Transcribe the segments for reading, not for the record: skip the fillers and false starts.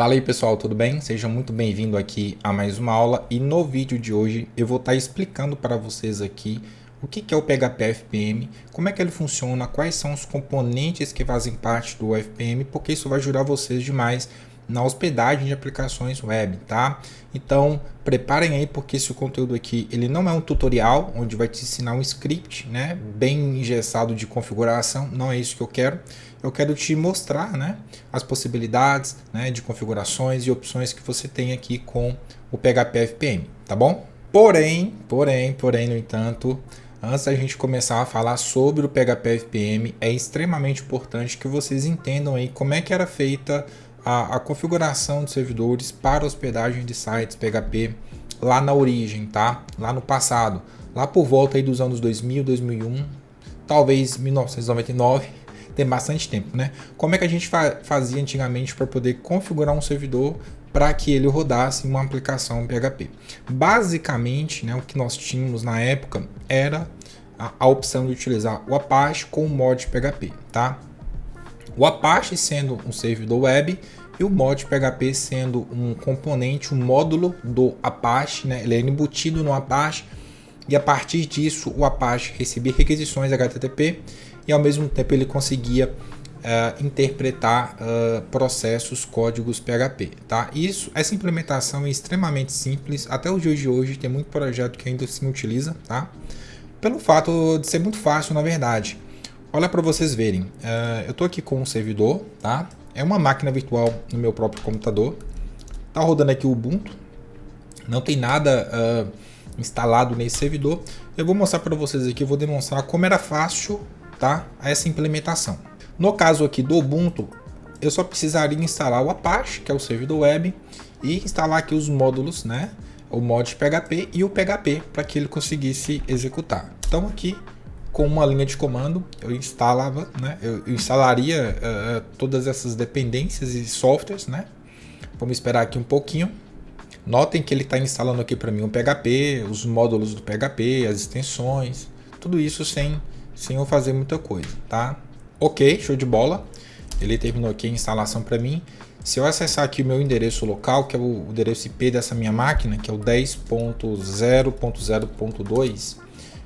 Fala aí pessoal, tudo bem? Seja muito bem-vindo aqui a mais uma aula e no vídeo de hoje eu vou estar explicando para vocês aqui o que é o PHP FPM, como é que ele funciona, quais são os componentes que fazem parte do FPM, porque isso vai ajudar vocês demais na hospedagem de aplicações web, tá? Então, preparem aí porque esse conteúdo aqui, ele não é um tutorial onde vai te ensinar um script, né, bem engessado de configuração, não é isso que eu quero. Eu quero te mostrar, né, as possibilidades, né, de configurações e opções que você tem aqui com o PHP FPM, tá bom? Porém, no entanto, antes da gente começar a falar sobre o PHP FPM, é extremamente importante que vocês entendam aí como é que era feita a configuração de servidores para hospedagem de sites PHP lá na origem, tá? Lá no passado, lá por volta aí dos anos 2000, 2001, talvez 1999, tem bastante tempo, né? Como é que a gente fazia antigamente para poder configurar um servidor para que ele rodasse uma aplicação PHP? Basicamente, né, o que nós tínhamos na época era a opção de utilizar o Apache com o mod PHP, tá? O Apache sendo um servidor web e o mod PHP sendo um componente, um módulo do Apache, né? Ele é embutido no Apache e a partir disso o Apache recebia requisições HTTP e ao mesmo tempo ele conseguia interpretar processos, códigos PHP, tá? Essa implementação é extremamente simples, até os dias de hoje tem muito projeto que ainda se utiliza, tá? Pelo fato de ser muito fácil, na verdade. Olha para vocês verem, eu estou aqui com um servidor, tá? É uma máquina virtual no meu próprio computador. Tá rodando aqui o Ubuntu, não tem nada instalado nesse servidor. Eu vou mostrar para vocês aqui, eu vou demonstrar como era fácil, tá, essa implementação. No caso aqui do Ubuntu, eu só precisaria instalar o Apache, que é o servidor web, e instalar aqui os módulos, né, o mod PHP e o PHP para que ele conseguisse executar. Então aqui, com uma linha de comando, eu instalava, né, eu instalaria todas essas dependências e softwares, né. Vamos esperar aqui um pouquinho. Notem que ele está instalando aqui para mim um PHP, os módulos do PHP, as extensões, tudo isso sem eu fazer muita coisa, tá? Ok, show de bola. Ele terminou aqui a instalação para mim. Se eu acessar aqui o meu endereço local, que é o endereço IP dessa minha máquina, que é o 10.0.0.2,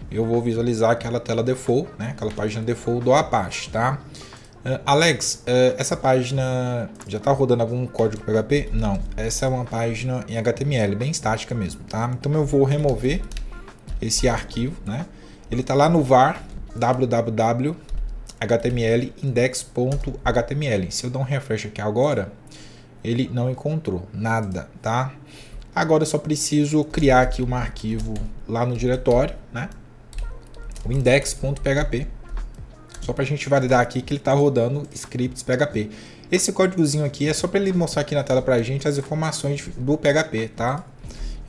eu vou visualizar aquela tela default, né? Aquela página default do Apache, tá? Alex, essa página já está rodando algum código PHP? Não, essa é uma página em HTML, bem estática mesmo, tá? Então eu vou remover esse arquivo, né? Ele está lá no var www.html-index.html. Se eu dar um refresh aqui agora, ele não encontrou nada, tá? Agora eu só preciso criar aqui um arquivo lá no diretório, né? O index.php. Só para a gente validar aqui que ele está rodando scripts PHP. Esse códigozinho aqui é só para ele mostrar aqui na tela para a gente as informações do PHP, tá?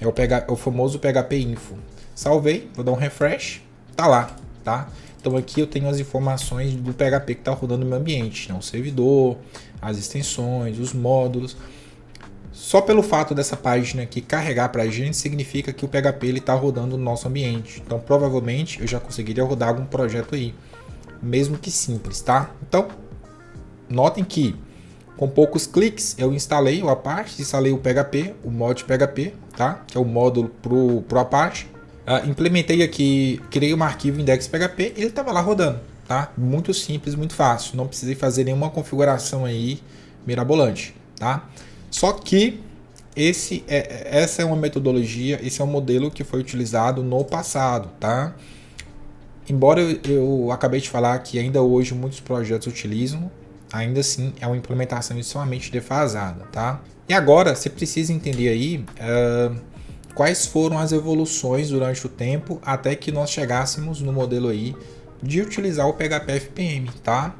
É o famoso PHP info. Salvei, vou dar um refresh, tá lá, tá? Então aqui eu tenho as informações do PHP que está rodando no meu ambiente, né? O servidor, as extensões, os módulos. Só pelo fato dessa página aqui carregar para a gente significa que o PHP está rodando no nosso ambiente. Então provavelmente eu já conseguiria rodar algum projeto aí, mesmo que simples, tá? Então notem que com poucos cliques eu instalei o Apache, instalei o PHP, o mod PHP, tá? Que é o módulo pro Apache. Implementei aqui, criei um arquivo index.php e ele estava lá rodando, tá? Muito simples, muito fácil, não precisei fazer nenhuma configuração aí mirabolante, tá? Só que essa é uma metodologia, esse é um modelo que foi utilizado no passado, tá? Embora eu acabei de falar que ainda hoje muitos projetos utilizam, ainda assim é uma implementação extremamente defasada, tá? E agora você precisa entender aí quais foram as evoluções durante o tempo até que nós chegássemos no modelo aí de utilizar o PHP FPM, tá?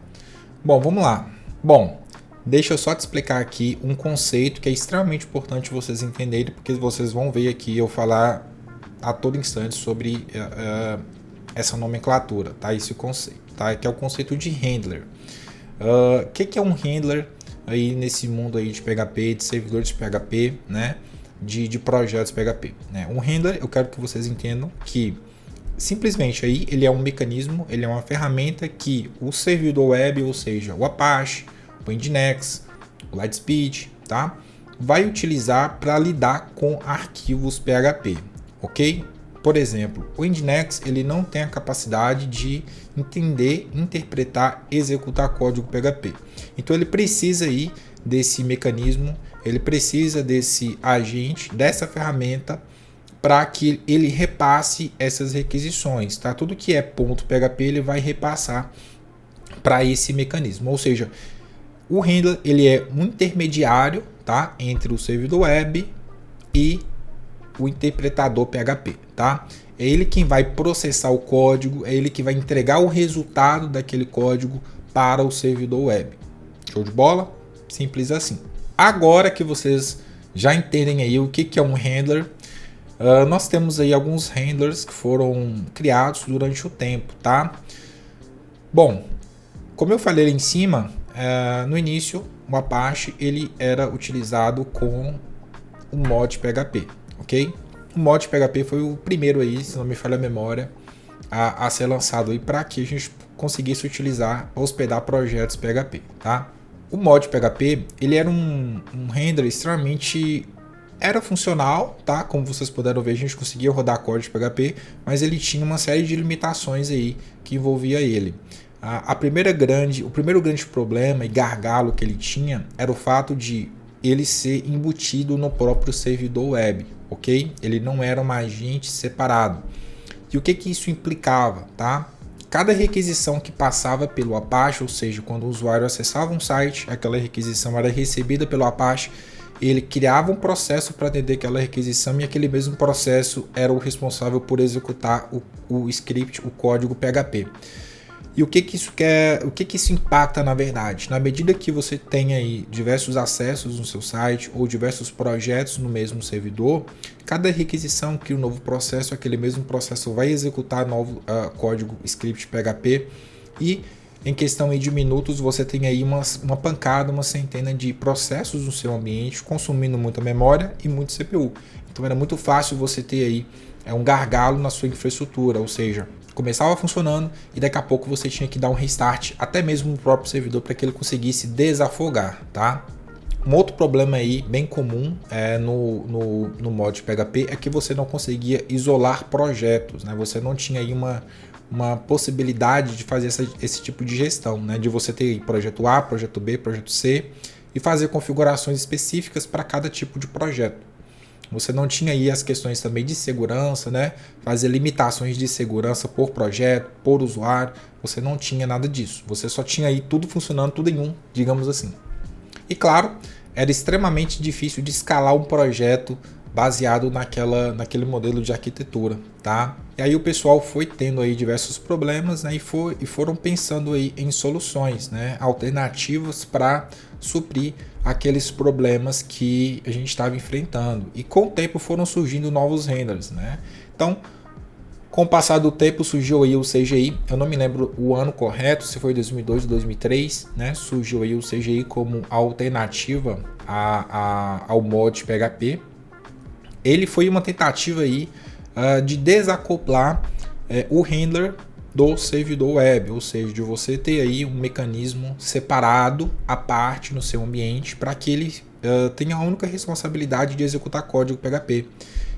Bom, vamos lá. Bom, deixa eu só te explicar aqui um conceito que é extremamente importante vocês entenderem, porque vocês vão ver aqui eu falar a todo instante sobre essa nomenclatura, tá? Esse conceito, tá? Que é o conceito de handler. O que é um handler aí nesse mundo aí de PHP, de servidores de PHP, né? De projetos PHP, né? Um handler, eu quero que vocês entendam que simplesmente aí ele é um mecanismo, ele é uma ferramenta que o servidor web, ou seja, o Apache, o Nginx, o Lightspeed, tá? vai utilizar para lidar com arquivos PHP, ok? Por exemplo, o Nginx ele não tem a capacidade de entender, interpretar, executar código PHP. Então ele precisa aí desse mecanismo, ele precisa desse agente, dessa ferramenta para que ele repasse essas requisições, tá? Tudo que é .php ele vai repassar para esse mecanismo, ou seja, o handler ele é um intermediário, tá, entre o servidor web e o interpretador PHP, tá? É ele quem vai processar o código, é ele que vai entregar o resultado daquele código para o servidor web. Show de bola? Simples assim. Agora que vocês já entendem aí o que é um handler, nós temos aí alguns handlers que foram criados durante o tempo, tá? Bom, como eu falei lá em cima, no início o Apache ele era utilizado com o mod PHP, ok? O mod PHP foi o primeiro aí, se não me falha a memória, a ser lançado aí para que a gente conseguisse utilizar, hospedar projetos PHP, tá? O mod PHP ele era um handler extremamente funcional, tá? Como vocês puderam ver, a gente conseguia rodar código PHP, mas ele tinha uma série de limitações aí que envolvia ele. O primeiro grande problema e gargalo que ele tinha era o fato de ele ser embutido no próprio servidor web, ok? Ele não era um agente separado. E o que isso implicava, tá? Cada requisição que passava pelo Apache, ou seja, quando o usuário acessava um site, aquela requisição era recebida pelo Apache, ele criava um processo para atender aquela requisição e aquele mesmo processo era o responsável por executar o script, o código PHP. E o que isso impacta na verdade? Na medida que você tem aí diversos acessos no seu site ou diversos projetos no mesmo servidor, cada requisição cria um novo processo, aquele mesmo processo vai executar novo código script PHP e em questão aí de minutos você tem aí uma pancada, uma centena de processos no seu ambiente consumindo muita memória e muito CPU. Então era muito fácil você ter aí um gargalo na sua infraestrutura, ou seja, começava funcionando e daqui a pouco você tinha que dar um restart até mesmo no próprio servidor para que ele conseguisse desafogar, tá? Um outro problema aí bem comum no mod PHP é que você não conseguia isolar projetos, né? Você não tinha aí uma possibilidade de fazer esse tipo de gestão, né? De você ter projeto A, projeto B, projeto C e fazer configurações específicas para cada tipo de projeto. Você não tinha aí as questões também de segurança, né? Fazer limitações de segurança por projeto, por usuário. Você não tinha nada disso. Você só tinha aí tudo funcionando, tudo em um, digamos assim. E claro, era extremamente difícil de escalar um projeto baseado naquele modelo de arquitetura, tá? E aí o pessoal foi tendo aí diversos problemas, né? E foram pensando aí em soluções, né? Alternativas para suprir aqueles problemas que a gente estava enfrentando. E com o tempo foram surgindo novos renders, né? Então, com o passar do tempo surgiu aí o CGI, eu não me lembro o ano correto, se foi 2002 ou 2003, né? Surgiu aí o CGI como alternativa ao mod PHP. Ele foi uma tentativa aí de desacoplar o handler do servidor web, ou seja, de você ter aí um mecanismo separado à parte no seu ambiente para que ele tenha a única responsabilidade de executar código PHP.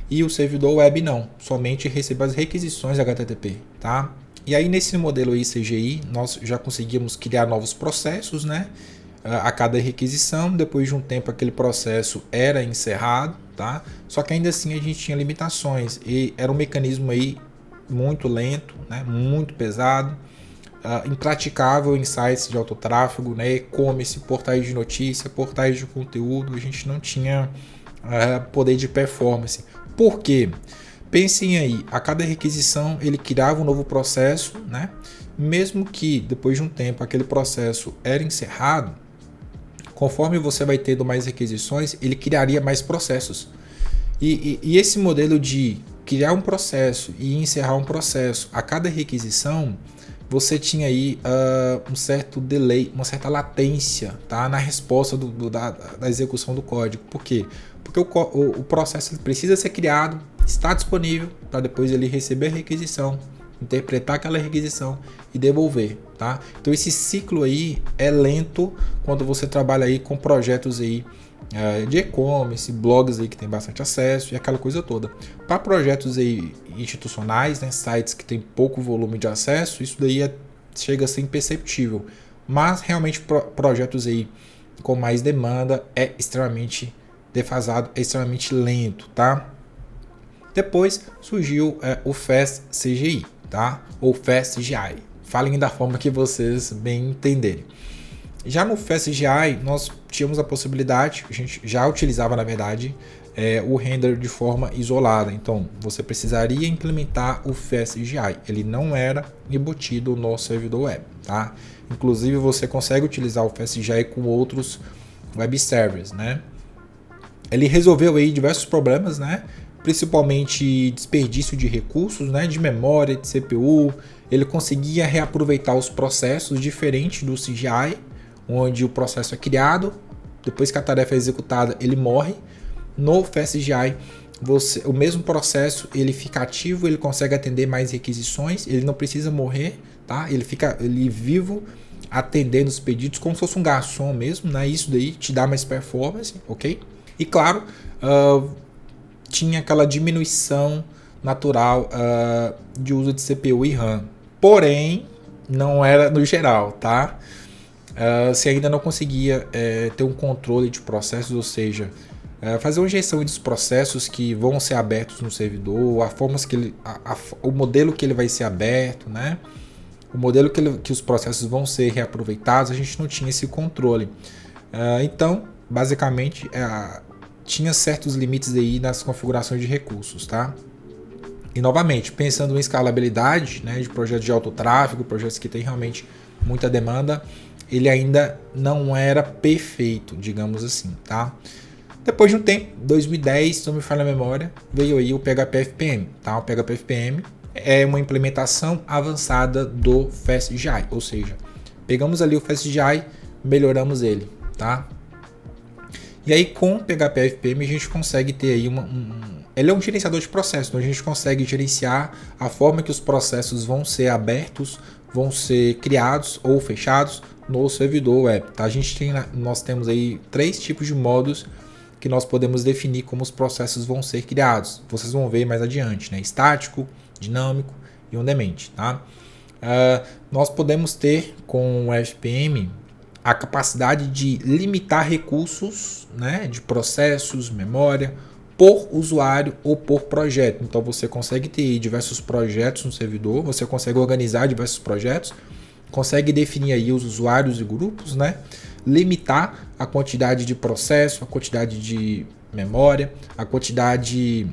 E o servidor web não, somente recebe as requisições HTTP, tá? E aí nesse modelo aí CGI, nós já conseguimos criar novos processos, né? A cada requisição, depois de um tempo aquele processo era encerrado, tá? Só que ainda assim a gente tinha limitações e era um mecanismo aí muito lento, né? Muito pesado, impraticável em sites de alto tráfego, né? E-commerce, portais de notícia, portais de conteúdo, a gente não tinha poder de performance. Por quê? Pensem aí, a cada requisição ele criava um novo processo, né? Mesmo que depois de um tempo aquele processo era encerrado, conforme você vai tendo mais requisições, ele criaria mais processos. E esse modelo de criar um processo e encerrar um processo a cada requisição, você tinha aí um certo delay, uma certa latência, tá? Na resposta da execução do código. Por quê? Porque o processo precisa ser criado, está disponível para depois ele receber a requisição, interpretar aquela requisição e devolver, tá? Então esse ciclo aí é lento quando você trabalha aí com projetos aí de e-commerce, blogs aí que tem bastante acesso e aquela coisa toda. Para projetos aí institucionais, né, sites que tem pouco volume de acesso, isso daí chega a ser imperceptível. Mas realmente projetos aí com mais demanda é extremamente defasado, é extremamente lento, tá? Depois surgiu o Fast CGI, tá? Ou Fast CGI. Falem da forma que vocês bem entenderem. Já no Fast CGI, nós tínhamos a possibilidade, a gente já utilizava na verdade, o render de forma isolada. Então, você precisaria implementar o Fast CGI. Ele não era embutido no servidor web, tá? Inclusive, você consegue utilizar o Fast CGI com outros web servers, né? Ele resolveu aí diversos problemas, né? Principalmente desperdício de recursos, né? De memória, de CPU. Ele conseguia reaproveitar os processos diferente do CGI, onde o processo é criado, depois que a tarefa é executada, ele morre. No FastCGI, o mesmo processo ele fica ativo, ele consegue atender mais requisições, ele não precisa morrer, tá? Ele fica vivo atendendo os pedidos como se fosse um garçom mesmo, né? Isso daí te dá mais performance, ok? E claro, tinha aquela diminuição natural de uso de CPU e RAM. Porém, não era no geral, tá? Você ainda não conseguia ter um controle de processos, ou seja, fazer uma injeção dos processos que vão ser abertos no servidor, o modelo que ele vai ser aberto, né? O modelo que os processos vão ser reaproveitados, a gente não tinha esse controle. Então, basicamente, tinha certos limites aí nas configurações de recursos, tá? E novamente, pensando em escalabilidade, né, de projetos de alto tráfego, projetos que têm realmente muita demanda, ele ainda não era perfeito, digamos assim, tá? Depois de um tempo, 2010, se não me falha a memória, veio aí o PHP FPM, tá? O PHP FPM é uma implementação avançada do FastCGI, ou seja, pegamos ali o FastCGI, melhoramos ele, tá? E aí com o PHP FPM a gente consegue ter aí ele é um gerenciador de processos, então a gente consegue gerenciar a forma que os processos vão ser abertos, vão ser criados ou fechados no servidor web, tá? Nós temos aí 3 tipos de modos que nós podemos definir como os processos vão ser criados. Vocês vão ver mais adiante, né? Estático, dinâmico e on-demand, tá? Nós podemos ter com o FPM a capacidade de limitar recursos, né, de processos, memória, por usuário ou por projeto. Então você consegue ter diversos projetos no servidor, você consegue organizar diversos projetos, consegue definir aí os usuários e grupos, né? Limitar a quantidade de processo, a quantidade de memória, a quantidade,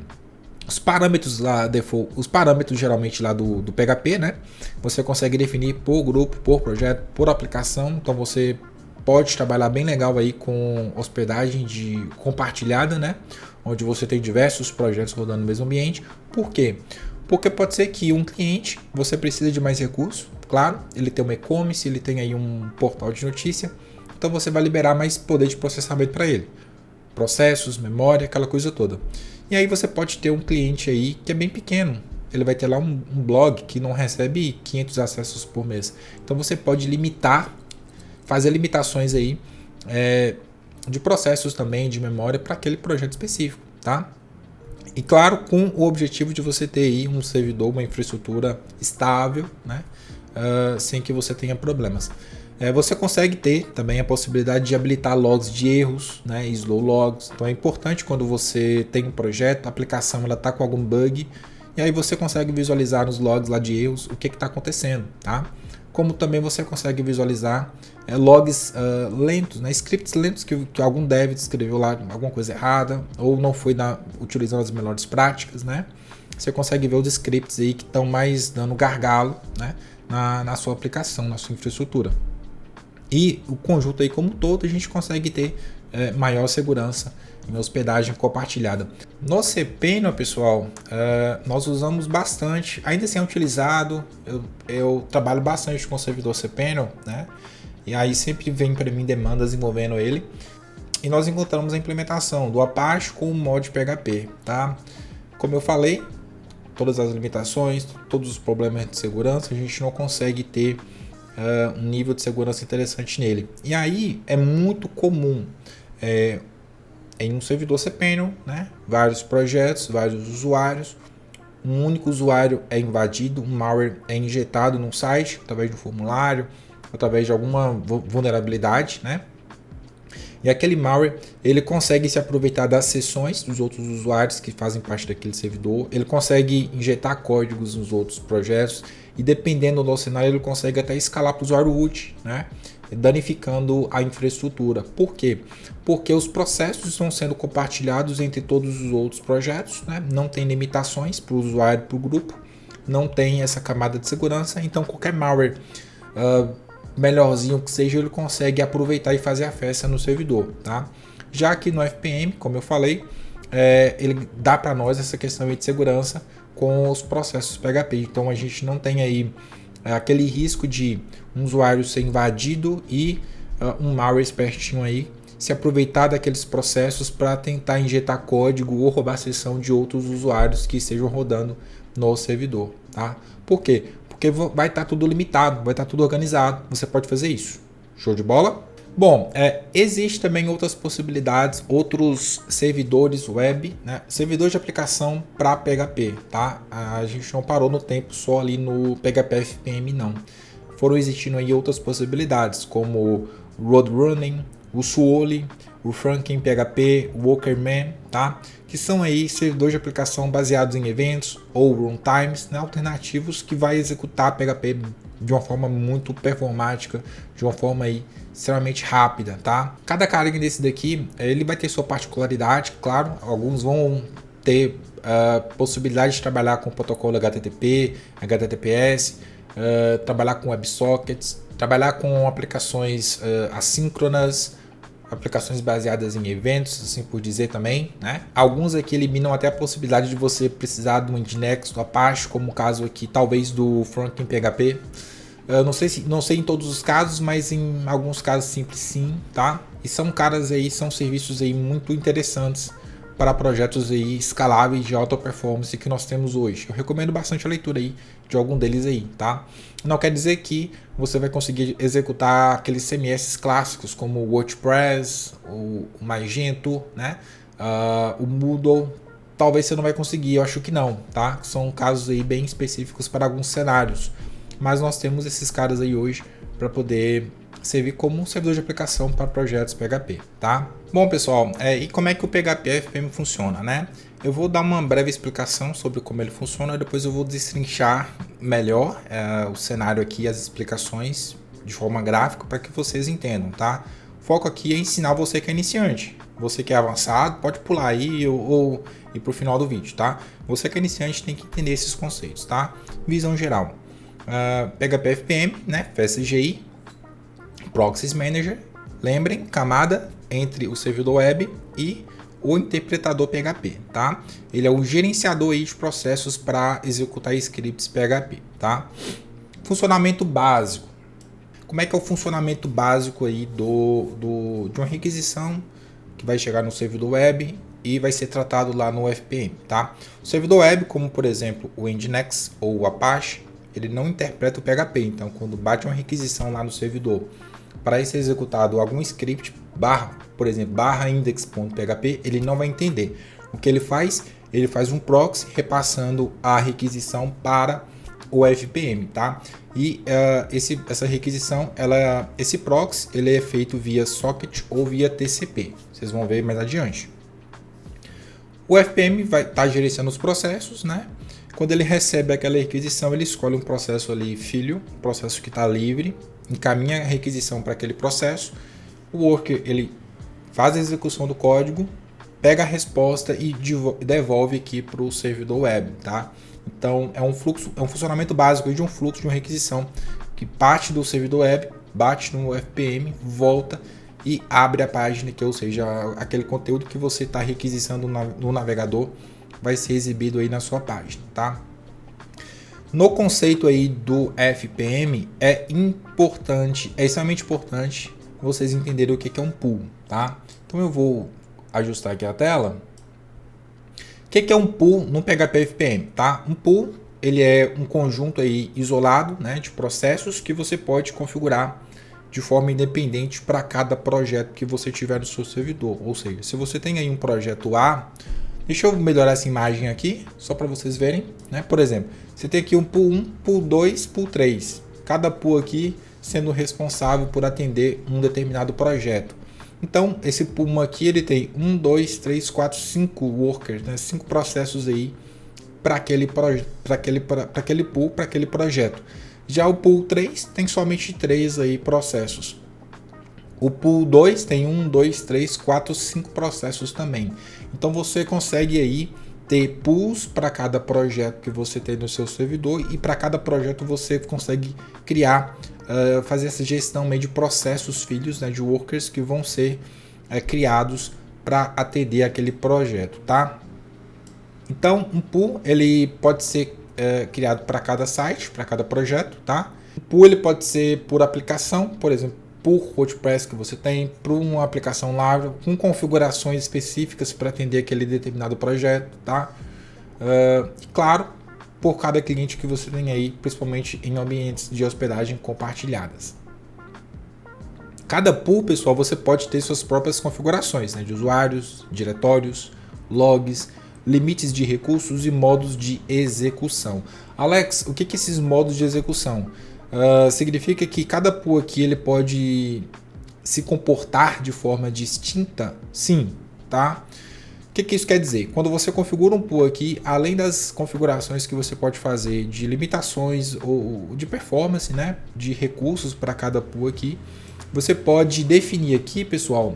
os parâmetros lá, os parâmetros geralmente lá do PHP, né? Você consegue definir por grupo, por projeto, por aplicação. Então você pode trabalhar bem legal aí com hospedagem compartilhada, né? Onde você tem diversos projetos rodando no mesmo ambiente. Por quê? Porque pode ser que um cliente, você precisa de mais recursos, claro, ele tem um e-commerce, ele tem aí um portal de notícia, então você vai liberar mais poder de processamento para ele. Processos, memória, aquela coisa toda. E aí você pode ter um cliente aí que é bem pequeno, ele vai ter lá um blog que não recebe 500 acessos por mês. Então você pode fazer limitações aí de processos também, de memória para aquele projeto específico, tá? E claro, com o objetivo de você ter aí um servidor, uma infraestrutura estável, né? Sem que você tenha problemas. Você consegue ter também a possibilidade de habilitar logs de erros, né? Slow logs. Então é importante quando você tem um projeto, a aplicação está com algum bug, e aí você consegue visualizar nos logs lá de erros o que está acontecendo, tá? Como também você consegue visualizar logs lentos, né? Scripts lentos que algum dev escreveu lá alguma coisa errada ou não foi utilizando as melhores práticas, né? Você consegue ver os scripts aí que estão mais dando gargalo, né? Na sua aplicação, na sua infraestrutura. E o conjunto aí como um todo a gente consegue ter maior segurança em hospedagem compartilhada. No cPanel, pessoal, nós usamos bastante, ainda assim é utilizado, eu trabalho bastante com o servidor cPanel, né? E aí sempre vem para mim demandas envolvendo ele. E nós encontramos a implementação do Apache com o mod PHP, tá? Como eu falei, todas as limitações, todos os problemas de segurança, a gente não consegue ter um nível de segurança interessante nele. E aí é muito comum em um servidor cPanel, né? Vários projetos, vários usuários. Um único usuário é invadido, um malware é injetado num site através de um formulário, através de alguma vulnerabilidade, né? E aquele malware, ele consegue se aproveitar das sessões dos outros usuários que fazem parte daquele servidor, ele consegue injetar códigos nos outros projetos e dependendo do cenário ele consegue até escalar para o usuário root, né? Danificando a infraestrutura. Por quê? Porque os processos estão sendo compartilhados entre todos os outros projetos, né? Não tem limitações para o usuário e para o grupo, não tem essa camada de segurança, então qualquer malware melhorzinho que seja, ele consegue aproveitar e fazer a festa no servidor, tá? Já que no FPM, como eu falei, ele dá para nós essa questão de segurança com os processos PHP, então a gente não tem aí aquele risco de um usuário ser invadido e um malware espertinho aí se aproveitar daqueles processos para tentar injetar código ou roubar a sessão de outros usuários que estejam rodando no servidor, tá? Por quê? Porque vai estar tudo limitado, vai estar tudo organizado, você pode fazer isso. Show de bola? Bom, existe também outras possibilidades, outros servidores web, né? Servidor de aplicação para PHP, tá? A gente não parou no tempo só ali no PHP FPM, não. Foram existindo aí outras possibilidades, como o Roadrunning, o Suoli, o Franken PHP, o Workerman, tá? Que são aí servidores de aplicação baseados em eventos ou runtimes, né? Alternativos que vai executar PHP de uma forma muito performática, de uma forma aí extremamente rápida, tá? Cada carinha desse daqui, ele vai ter sua particularidade, claro, alguns vão ter possibilidade de trabalhar com o protocolo HTTP, HTTPS, trabalhar com WebSockets, trabalhar com aplicações assíncronas, aplicações baseadas em eventos, assim por dizer também, né? Alguns aqui eliminam até a possibilidade de você precisar do Nginx, do Apache, como o caso aqui, talvez do Franken PHP. Não sei em todos os casos, mas em alguns casos simples sim, tá? E são são serviços aí muito interessantes para projetos aí escaláveis de alta performance que nós temos hoje. Eu recomendo bastante a leitura aí de algum deles aí, tá? Não quer dizer que você vai conseguir executar aqueles CMS clássicos como o WordPress, o Magento, né? O Moodle. Talvez você não vai conseguir, eu acho que não, tá? São casos aí bem específicos para alguns cenários. Mas nós temos esses caras aí hoje para poder servir como um servidor de aplicação para projetos PHP, tá? Bom, pessoal, e como é que o PHP FPM funciona, né? Eu vou dar uma breve explicação sobre como ele funciona, depois eu vou destrinchar melhor o cenário aqui, as explicações de forma gráfica para que vocês entendam, tá? O foco aqui é ensinar você que é iniciante. Você que é avançado, pode pular aí ou ir para o final do vídeo, tá? Você que é iniciante tem que entender esses conceitos, tá? Visão geral. PHP FPM, né? FSGI, Proxies Manager, lembrem, camada entre o servidor web e o interpretador PHP, tá? Ele é o gerenciador aí de processos para executar scripts PHP, tá? Funcionamento básico. Como é que é o funcionamento básico aí de uma requisição que vai chegar no servidor web e vai ser tratado lá no FPM, tá? O servidor web, como por exemplo o Nginx ou o Apache, ele não interpreta o PHP, então quando bate uma requisição lá no servidor para ser executado algum script, por exemplo, index.php, ele não vai entender. O que ele faz? Ele faz um proxy repassando a requisição para o FPM, tá? E essa requisição, esse proxy, ele é feito via socket ou via TCP. Vocês vão ver mais adiante. O FPM vai estar gerenciando os processos, né? Quando ele recebe aquela requisição, ele escolhe um processo ali filho, um processo que está livre, encaminha a requisição para aquele processo. O worker, ele faz a execução do código, pega a resposta e devolve aqui para o servidor web, tá? Então é um funcionamento básico de um fluxo de uma requisição que parte do servidor web, bate no FPM, volta e abre a página, ou seja, aquele conteúdo que você está requisitando no navegador vai ser exibido aí na sua página, tá? No conceito aí do FPM é extremamente importante vocês entenderem o que é um pool, tá? Então eu vou ajustar aqui a tela. O que é um pool no PHP FPM, tá? Um pool, ele é um conjunto aí isolado, né, de processos que você pode configurar de forma independente para cada projeto que você tiver no seu servidor. Ou seja, se você tem aí um projeto A, deixa eu melhorar essa imagem aqui, só para vocês verem, né? Por exemplo, você tem aqui um pool 1, pool 2, pool 3. Cada pool aqui sendo responsável por atender um determinado projeto. Então, esse pool aqui ele tem 1, 2, 3, 4, 5 workers, né? 5 processos aí para aquele pool, para aquele projeto. Já o pool 3 tem somente 3 aí processos. O pool 2 tem 1, 2, 3, 4, 5 processos também. Então você consegue aí ter pools para cada projeto que você tem no seu servidor e para cada projeto você consegue criar, fazer essa gestão meio de processos filhos, né, de workers que vão ser criados para atender aquele projeto, tá? Então um pool ele pode ser criado para cada site, para cada projeto, tá? O pool ele pode ser por aplicação, por exemplo, por WordPress que você tem, para uma aplicação Laravel, com configurações específicas para atender aquele determinado projeto, tá? E claro, por cada cliente que você tem aí, principalmente em ambientes de hospedagem compartilhadas. Cada pool, pessoal, você pode ter suas próprias configurações, né, de usuários, diretórios, logs, limites de recursos e modos de execução. Alex, o que esses modos de execução? Significa que cada pool aqui ele pode se comportar de forma distinta? Sim, tá? O que isso quer dizer? Quando você configura um pool aqui, além das configurações que você pode fazer de limitações ou de performance, né, de recursos para cada pool aqui, você pode definir aqui, pessoal,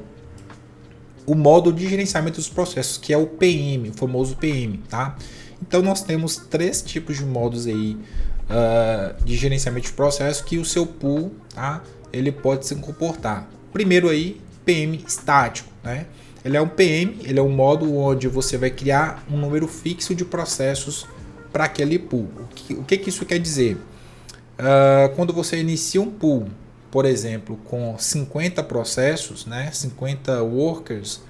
o modo de gerenciamento dos processos, que é o PM, o famoso PM, tá? Então nós temos 3 tipos de modos aí de gerenciamento de processo que o seu pool, tá, ele pode se comportar. Primeiro aí, PM estático, né? Ele é um PM, ele é um modo onde você vai criar um número fixo de processos para aquele pool. O que isso quer dizer? Quando você inicia um pool, por exemplo, com 50 processos, né, 50 workers,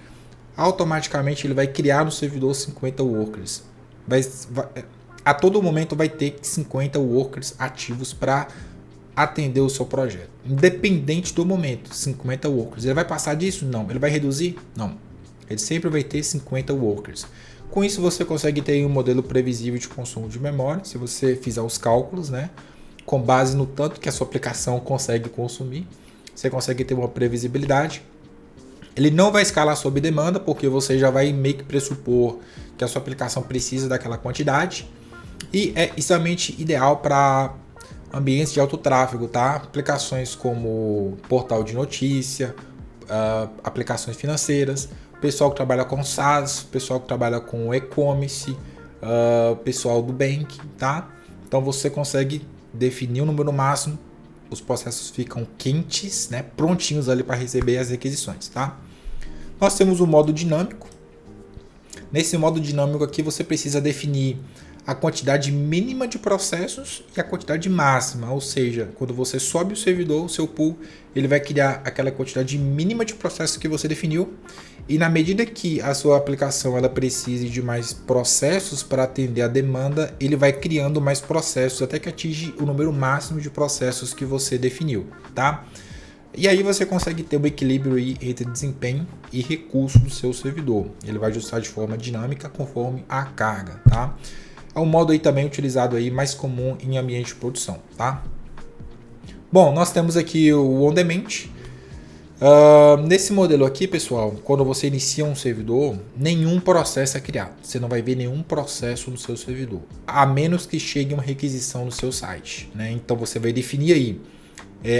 automaticamente ele vai criar no servidor 50 workers. A todo momento vai ter 50 workers ativos para atender o seu projeto. Independente do momento, 50 workers. Ele vai passar disso? Não. Ele vai reduzir? Não. Ele sempre vai ter 50 workers. Com isso você consegue ter um modelo previsível de consumo de memória, se você fizer os cálculos, né? Com base no tanto que a sua aplicação consegue consumir, você consegue ter uma previsibilidade. Ele não vai escalar sob demanda, porque você já vai meio que pressupor que a sua aplicação precisa daquela quantidade. E é extremamente ideal para ambientes de alto tráfego, tá? Aplicações como portal de notícia, aplicações financeiras, pessoal que trabalha com SaaS, pessoal que trabalha com e-commerce, pessoal do bank, tá? Então você consegue definir o número máximo, os processos ficam quentes, né? Prontinhos ali para receber as requisições, tá? Nós temos o modo dinâmico. Nesse modo dinâmico aqui você precisa definir a quantidade mínima de processos e a quantidade máxima, ou seja, quando você sobe o servidor, o seu pool, ele vai criar aquela quantidade mínima de processos que você definiu, e na medida que a sua aplicação ela precise de mais processos para atender a demanda, ele vai criando mais processos até que atinge o número máximo de processos que você definiu, tá? E aí você consegue ter um equilíbrio aí entre desempenho e recurso do seu servidor. Ele vai ajustar de forma dinâmica conforme a carga, tá? É um modo aí também utilizado aí mais comum em ambiente de produção, tá? Bom, nós temos aqui o On Demand. Nesse modelo aqui, pessoal, quando você inicia um servidor, nenhum processo é criado. Você não vai ver nenhum processo no seu servidor, a menos que chegue uma requisição no seu site, né? Então você vai definir aí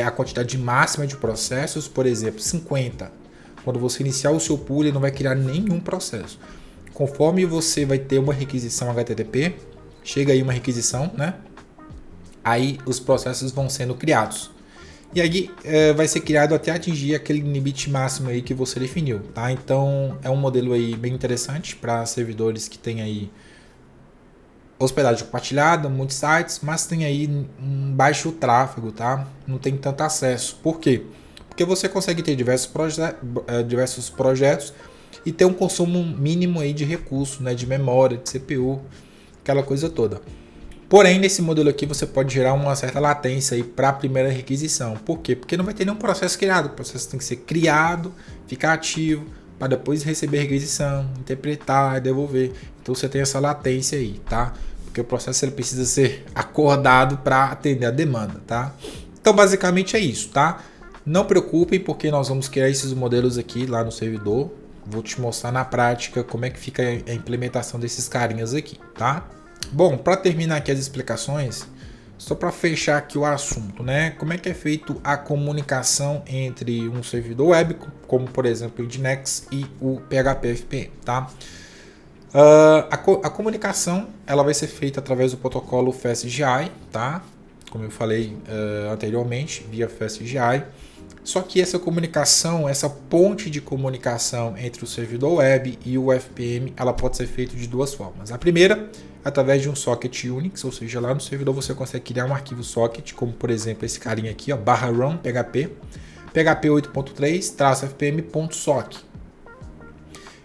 a quantidade máxima de processos, por exemplo, 50. Quando você iniciar o seu pool, ele não vai criar nenhum processo. Conforme você vai ter uma requisição HTTP, chega aí uma requisição, né? Aí os processos vão sendo criados. E aí vai ser criado até atingir aquele limite máximo aí que você definiu, tá? Então é um modelo aí bem interessante para servidores que tem aí hospedagem compartilhada, muitos sites, mas tem aí um baixo tráfego, tá? Não tem tanto acesso. Por quê? Porque você consegue ter diversos projetos e ter um consumo mínimo aí de recurso, né, de memória, de CPU, aquela coisa toda. Porém, nesse modelo aqui você pode gerar uma certa latência aí para a primeira requisição. Por quê? Porque não vai ter nenhum processo criado. O processo tem que ser criado, ficar ativo, para depois receber a requisição, interpretar e devolver. Então você tem essa latência aí, tá? Porque o processo ele precisa ser acordado para atender a demanda, tá? Então basicamente é isso, tá? Não preocupem porque nós vamos criar esses modelos aqui lá no servidor. Vou te mostrar na prática como é que fica a implementação desses carinhas aqui, tá? Bom, para terminar aqui as explicações, só para fechar aqui o assunto, né? Como é que é feito a comunicação entre um servidor web, como por exemplo o Nginx e o PHP FPM, tá? A comunicação ela vai ser feita através do protocolo FastGI, tá? Como eu falei anteriormente, via FastGI. Só que essa comunicação, essa ponte de comunicação entre o servidor web e o FPM, ela pode ser feita de duas formas. A primeira, através de um socket Unix, ou seja, lá no servidor você consegue criar um arquivo socket, como por exemplo esse carinha aqui, ó, /run php, php 8.3-fpm.sock.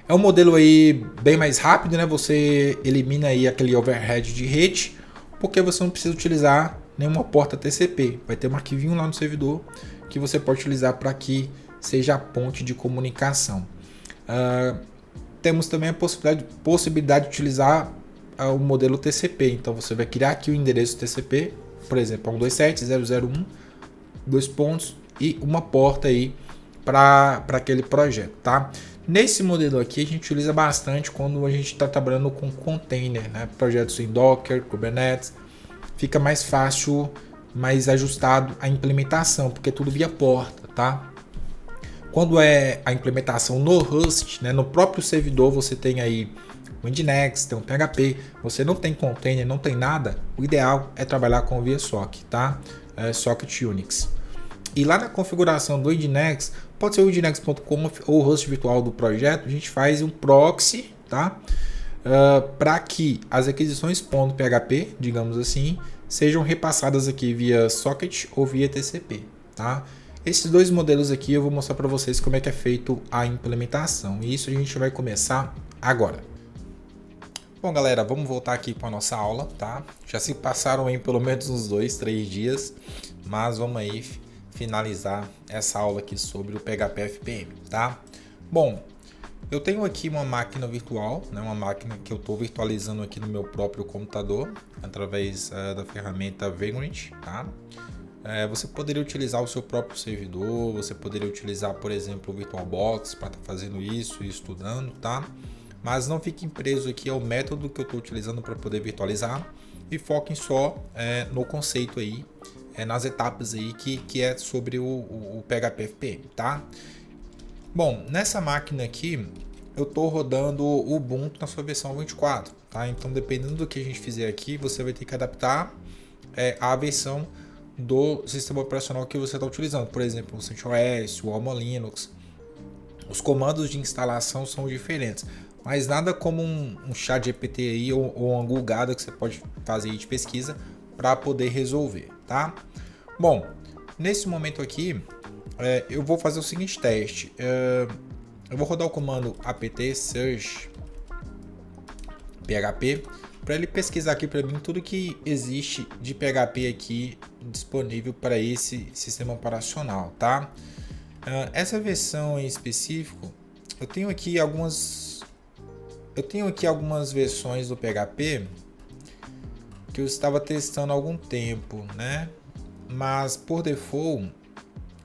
É um modelo aí bem mais rápido, né? Você elimina aí aquele overhead de rede, porque você não precisa utilizar nenhuma porta TCP. Vai ter um arquivinho lá no servidor que você pode utilizar para que seja a ponte de comunicação. Temos também a possibilidade de utilizar o modelo TCP. Então você vai criar aqui o endereço TCP, por exemplo, 127.0.0.1, 2 pontos e uma porta aí para aquele projeto, tá? Nesse modelo aqui a gente utiliza bastante quando a gente está trabalhando com container, né? Projetos em Docker, Kubernetes, fica mais fácil, mais ajustado a implementação, porque é tudo via porta, tá? Quando é a implementação no host, né, no próprio servidor, você tem aí o Nginx, tem um PHP, você não tem container, não tem nada, o ideal é trabalhar com via SOC, tá? Socket Unix. E lá na configuração do Nginx, pode ser o nginx.conf ou o host virtual do projeto, a gente faz um proxy, tá? Para que as requisições .php, digamos assim, sejam repassadas aqui via socket ou via TCP, tá? Esses dois modelos aqui eu vou mostrar para vocês como é que é feito a implementação. E isso a gente vai começar agora. Bom, galera, vamos voltar aqui para a nossa aula, tá? Já se passaram aí pelo menos uns 2-3 dias, mas vamos aí finalizar essa aula aqui sobre o PHP FPM, tá? Bom, eu tenho aqui uma máquina virtual, né? Uma máquina que eu estou virtualizando aqui no meu próprio computador, através da ferramenta Vagrant, tá? Você poderia utilizar o seu próprio servidor, você poderia utilizar, por exemplo, o VirtualBox para estar fazendo isso e estudando, tá? Mas não fiquem presos aqui ao método que eu estou utilizando para poder virtualizar e foquem só no conceito aí, nas etapas aí que é sobre o PHP FPM, tá? Bom, nessa máquina aqui eu estou rodando o Ubuntu na sua versão 24, tá? Então dependendo do que a gente fizer aqui, você vai ter que adaptar a versão do sistema operacional que você está utilizando. Por exemplo, o CentOS, o Alma Linux. Os comandos de instalação são diferentes, mas nada como um chat GPT aí ou uma gulgada que você pode fazer aí de pesquisa para poder resolver, tá? Bom, nesse momento aqui eu vou fazer o seguinte teste. Eu vou rodar o comando apt search php para ele pesquisar aqui para mim tudo que existe de PHP aqui disponível para esse sistema operacional, tá? Essa versão em específico, eu tenho aqui algumas versões do PHP que eu estava testando há algum tempo, né? Mas por default,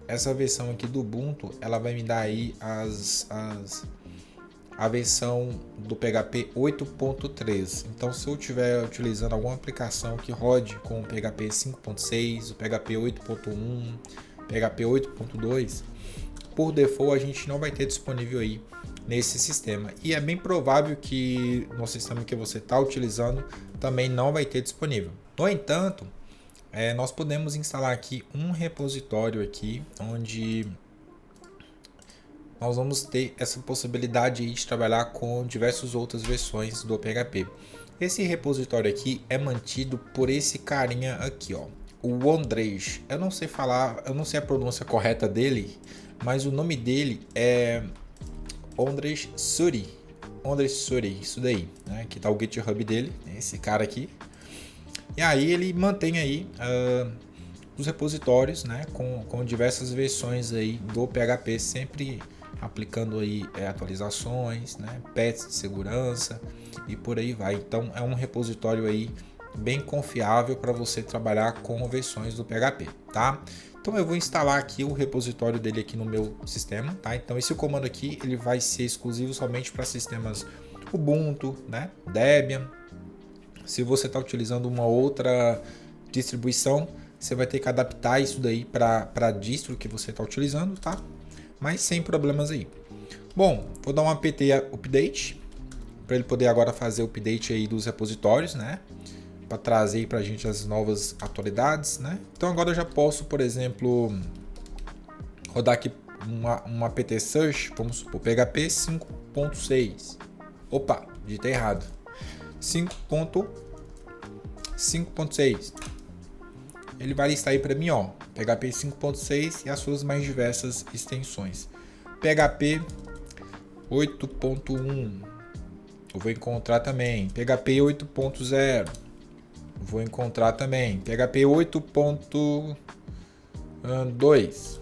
essa versão aqui do Ubuntu, ela vai me dar aí a versão do PHP 8.3. Então, se eu estiver utilizando alguma aplicação que rode com o PHP 5.6, o PHP 8.1, PHP 8.2, por default a gente não vai ter disponível aí nesse sistema. E é bem provável que no sistema que você está utilizando também não vai ter disponível. No entanto, nós podemos instalar aqui um repositório aqui, onde nós vamos ter essa possibilidade aí de trabalhar com diversas outras versões do PHP. Esse repositório aqui é mantido por esse carinha aqui, ó, o Ondrej. Eu não sei falar, eu não sei a pronúncia correta dele, mas o nome dele é Ondrej Suri, isso daí, né? Aqui tá o GitHub dele, esse cara aqui. E aí ele mantém aí os repositórios, né, com diversas versões aí do PHP, sempre aplicando aí atualizações, né, patches de segurança e por aí vai. Então é um repositório aí bem confiável para você trabalhar com versões do PHP, tá? Então eu vou instalar aqui o repositório dele aqui no meu sistema, tá? Então esse comando aqui ele vai ser exclusivo somente para sistemas Ubuntu, né, Debian. Se você está utilizando uma outra distribuição, você vai ter que adaptar isso daí para a distro que você está utilizando, tá? Mas sem problemas aí. Bom, vou dar um apt update para ele poder agora fazer o update aí dos repositórios, né? Para trazer para a gente as novas atualidades, né? Então agora eu já posso, por exemplo, rodar aqui uma apt search, vamos supor, PHP 5.6. Opa, digitei errado. 5.6. Ele vai listar aí para mim, ó, PHP 5.6 e as suas mais diversas extensões. PHP 8.1, eu vou encontrar também. PHP 8.0, vou encontrar também. PHP 8.2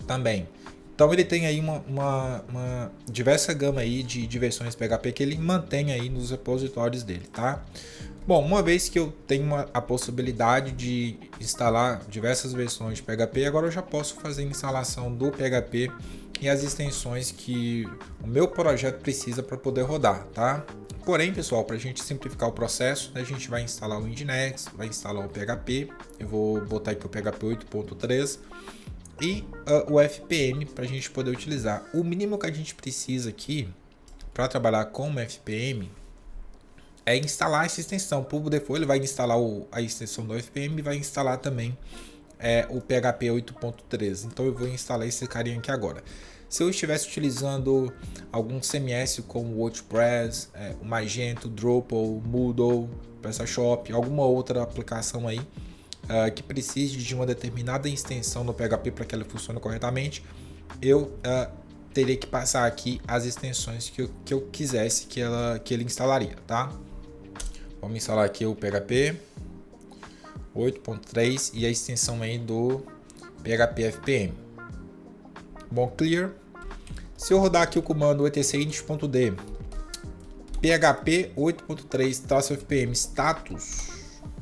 também. Então ele tem aí uma diversa gama aí de versões PHP que ele mantém aí nos repositórios dele, tá? Bom, uma vez que eu tenho a possibilidade de instalar diversas versões de PHP, agora eu já posso fazer a instalação do PHP e as extensões que o meu projeto precisa para poder rodar, tá? Porém, pessoal, para a gente simplificar o processo, a gente vai instalar o Nginx, vai instalar o PHP, eu vou botar aqui o PHP 8.3 e o FPM para a gente poder utilizar. O mínimo que a gente precisa aqui para trabalhar com o FPM é instalar essa extensão. Por default ele vai instalar a extensão do FPM e vai instalar também o PHP 8.3. Então eu vou instalar esse carinha aqui agora. Se eu estivesse utilizando algum CMS como WordPress, o Magento, Drupal, Moodle, PrestaShop, alguma outra aplicação aí que precise de uma determinada extensão no PHP para que ela funcione corretamente, eu teria que passar aqui as extensões que eu quisesse que ele instalaria, tá? Vamos instalar aqui o PHP 8.3 e a extensão aí do PHP FPM. Bom, clear. Se eu rodar aqui o comando etc-init.d PHP 8.3 FPM status,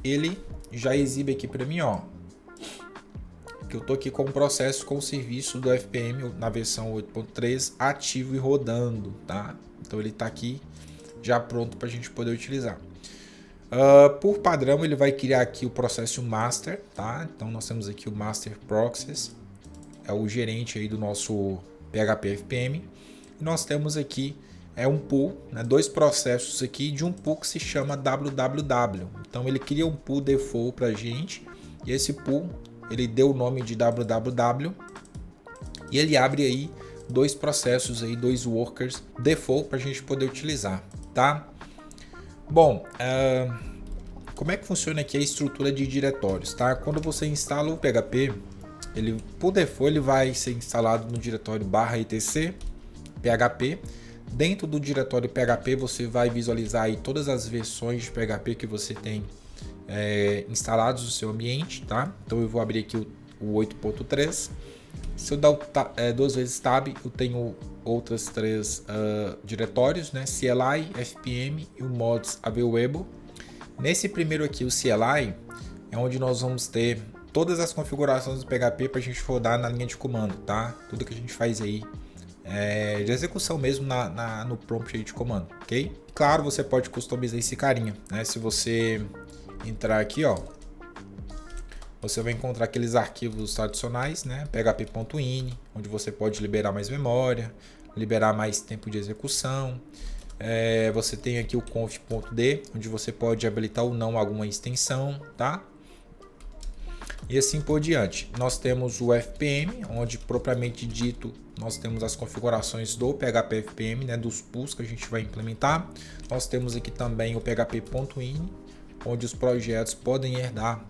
ele já exibe aqui para mim, ó, que eu tô aqui com o processo com o serviço do FPM na versão 8.3 ativo e rodando, tá? Então ele tá aqui já pronto para a gente poder utilizar. Por padrão ele vai criar aqui o processo master, tá? Então nós temos aqui o master process, é o gerente aí do nosso PHP FPM, e nós temos aqui um pool, né, dois processos aqui de um pool que se chama www. Então ele cria um pool default para a gente, e esse pool ele deu o nome de www e ele abre aí dois processos aí, dois workers default para a gente poder utilizar, tá? Bom, como é que funciona aqui a estrutura de diretórios, tá? Quando você instala o PHP, ele por default ele vai ser instalado no diretório /etc PHP. Dentro do diretório PHP você vai visualizar aí todas as versões de PHP que você tem instalados no seu ambiente, tá? Então eu vou abrir aqui o 8.3. Se eu dar duas vezes tab, eu tenho outras três diretórios, né? CLI, FPM e o mods available. Nesse primeiro aqui, o CLI, é onde nós vamos ter todas as configurações do PHP para a gente rodar na linha de comando, tá? Tudo que a gente faz aí de execução mesmo no prompt aí de comando, ok? Claro, você pode customizar esse carinha, né? Se você entrar aqui, ó, você vai encontrar aqueles arquivos tradicionais, né? php.ini, onde você pode liberar mais memória, liberar mais tempo de execução. Você tem aqui o conf.d, onde você pode habilitar ou não alguma extensão, tá? E assim por diante. Nós temos o FPM, onde propriamente dito nós temos as configurações do PHP FPM, né, dos pools que a gente vai implementar. Nós temos aqui também o php.ini, onde os projetos podem herdar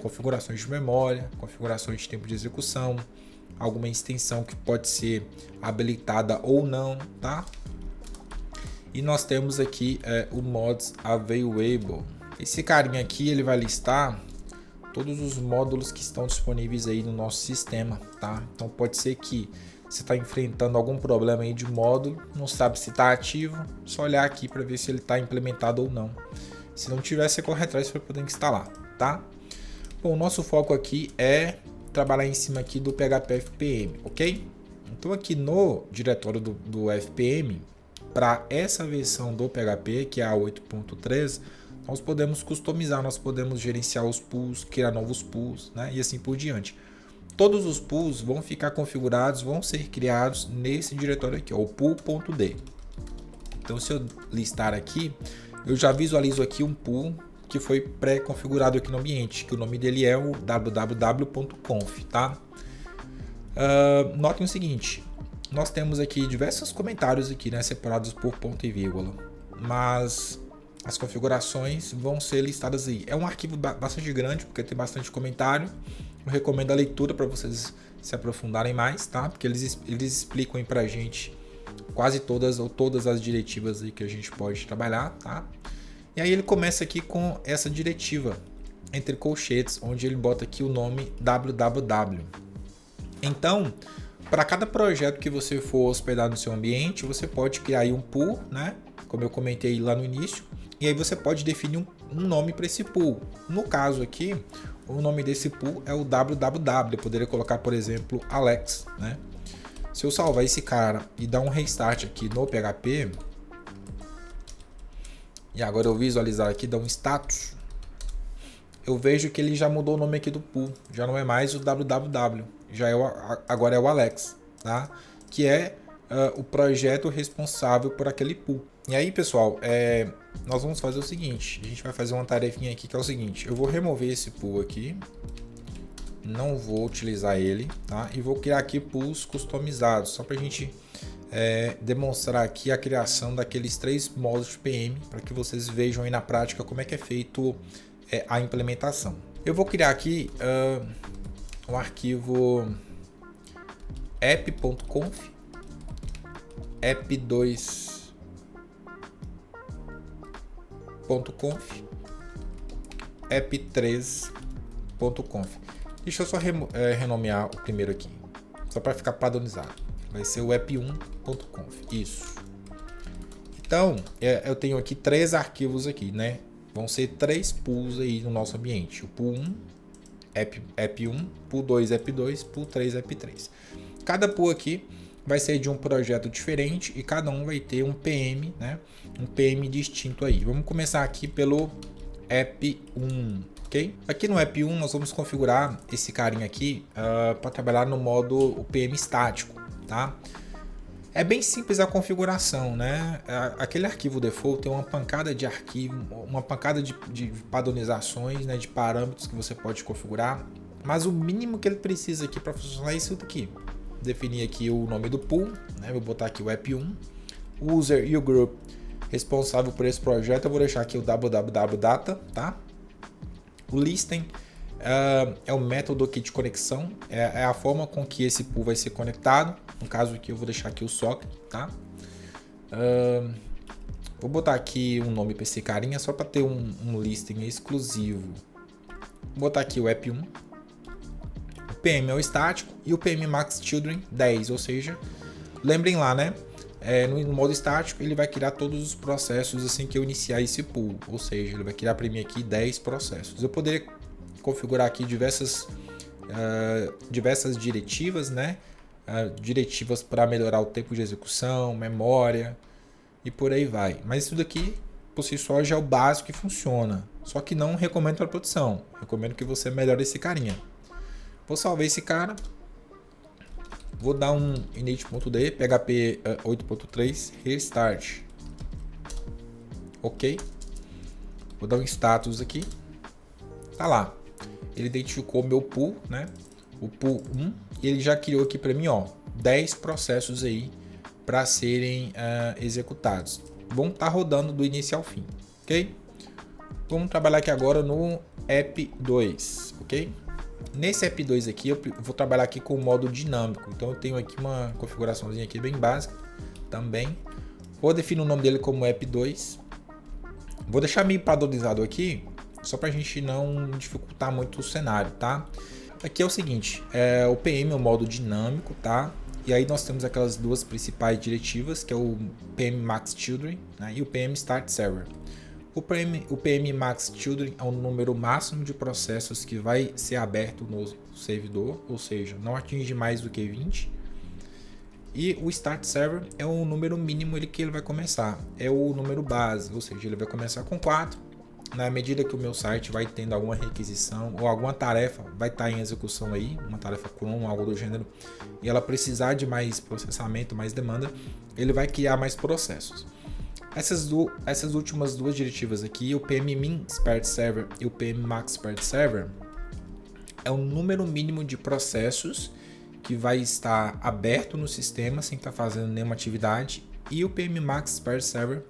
configurações de memória, configurações de tempo de execução, alguma extensão que pode ser habilitada ou não, tá? E nós temos aqui o mods available, Esse carinha aqui, ele vai listar todos os módulos que estão disponíveis aí no nosso sistema, tá? Então pode ser que você está enfrentando algum problema aí de módulo, não sabe se está ativo, só olhar aqui para ver se ele está implementado ou não. Se não tiver, você corre atrás para poder instalar, tá? Bom, o nosso foco aqui é trabalhar em cima aqui do PHP FPM, ok? Então aqui no diretório do FPM, para essa versão do PHP, que é a 8.3, nós podemos customizar, nós podemos gerenciar os pools, criar novos pools, né? E assim por diante. Todos os pools vão ficar configurados, vão ser criados nesse diretório aqui, ó, o pool.d. Então se eu listar aqui, eu já visualizo aqui um pool que foi pré-configurado aqui no ambiente, que o nome dele é o www.conf, tá? Notem o seguinte, nós temos aqui diversos comentários aqui, né, separados por ponto e vírgula, mas as configurações vão ser listadas aí. É um arquivo bastante grande, porque tem bastante comentário. Eu recomendo a leitura para vocês se aprofundarem mais, tá? Porque eles explicam aí pra gente quase todas ou todas as diretivas aí que a gente pode trabalhar, tá? E aí ele começa aqui com essa diretiva entre colchetes, onde ele bota aqui o nome www. Então, para cada projeto que você for hospedar no seu ambiente, você pode criar aí um pool, né? Como eu comentei lá no início. E aí você pode definir um nome para esse pool. No caso aqui, o nome desse pool é o www. Eu poderia colocar, por exemplo, Alex, né? Se eu salvar esse cara e dar um restart aqui no PHP, e agora eu visualizar aqui, dar um status, eu vejo que ele já mudou o nome aqui do pool. Já não é mais o www, agora é o Alex, tá? Que é o projeto responsável por aquele pool. E aí, pessoal, nós vamos fazer o seguinte, a gente vai fazer uma tarefinha aqui que é o seguinte, eu vou remover esse pool aqui, não vou utilizar ele, tá? E vou criar aqui pools customizados, só para a gente demonstrar aqui a criação daqueles 3 módulos de PM, para que vocês vejam aí na prática como é que é feito a implementação. Eu vou criar aqui um arquivo app.conf, app2.conf, app3.conf. Deixa eu só renomear o primeiro aqui, só para ficar padronizado. Vai ser o app1.conf. Isso. Então, eu tenho aqui 3 arquivos aqui, né? Vão ser 3 pools aí no nosso ambiente. O pool 1, app1, pool 2, app2, pool 3, app3. Cada pool aqui vai ser de um projeto diferente e cada um vai ter um PM, né? Um PM distinto aí. Vamos começar aqui pelo app1, ok? Aqui no app1 nós vamos configurar esse carinha aqui para trabalhar no modo o PM estático, tá? É bem simples a configuração, né? Aquele arquivo default tem uma pancada de arquivo, uma pancada de padronizações, né? De parâmetros que você pode configurar, mas o mínimo que ele precisa aqui para funcionar é isso daqui. Definir aqui o nome do pool, né? Vou botar aqui o app1, o user e o group responsável por esse projeto. Eu vou deixar aqui o www.data, tá? O listing é o método aqui de conexão, é a forma com que esse pool vai ser conectado. No caso aqui eu vou deixar aqui o socket, tá? Vou botar aqui um nome para esse carinha só para ter um listing exclusivo. Vou botar aqui o app1. O PM é o estático e o PM Max Children 10, ou seja, lembrem lá, né? No modo estático ele vai criar todos os processos assim que eu iniciar esse pool, ou seja, ele vai criar para mim aqui 10 processos. Eu poderia configurar aqui diversas diretivas, né? Diretivas para melhorar o tempo de execução, memória e por aí vai. Mas isso daqui por si só já é o básico que funciona. Só que não recomendo para produção. Recomendo que você melhore esse carinha. Vou salvar esse cara. Vou dar um init.d, PHP 8.3, restart. Ok. Vou dar um status aqui. Tá lá. Ele identificou meu pool, né? O pool 1. E ele já criou aqui para mim, ó, 10 processos aí para serem executados. Vão estar rodando do início ao fim, ok? Vamos trabalhar aqui agora no app2, ok? Nesse app2 aqui eu vou trabalhar aqui com o modo dinâmico. Então eu tenho aqui uma configuraçãozinha aqui bem básica também. Vou definir o nome dele como app2. Vou deixar meio padronizado aqui, Só para a gente não dificultar muito o cenário, tá? Aqui é o seguinte, o PM é o modo dinâmico, tá? E aí nós temos aquelas duas principais diretivas, que é o PM Max Children, né, e o PM Start Server. O PM Max Children é o número máximo de processos que vai ser aberto no servidor, ou seja, não atinge mais do que 20. E o Start Server é o número mínimo que ele vai começar, é o número base, ou seja, ele vai começar com 4. Na medida que o meu site vai tendo alguma requisição ou alguma tarefa vai estar em execução aí, uma tarefa cron, algo do gênero, e ela precisar de mais processamento, mais demanda, ele vai criar mais processos. Essas últimas duas diretivas aqui, o PM Min Start Server e o PM Max Start Server, é o número mínimo de processos que vai estar aberto no sistema sem estar fazendo nenhuma atividade, e o PM Max Start Server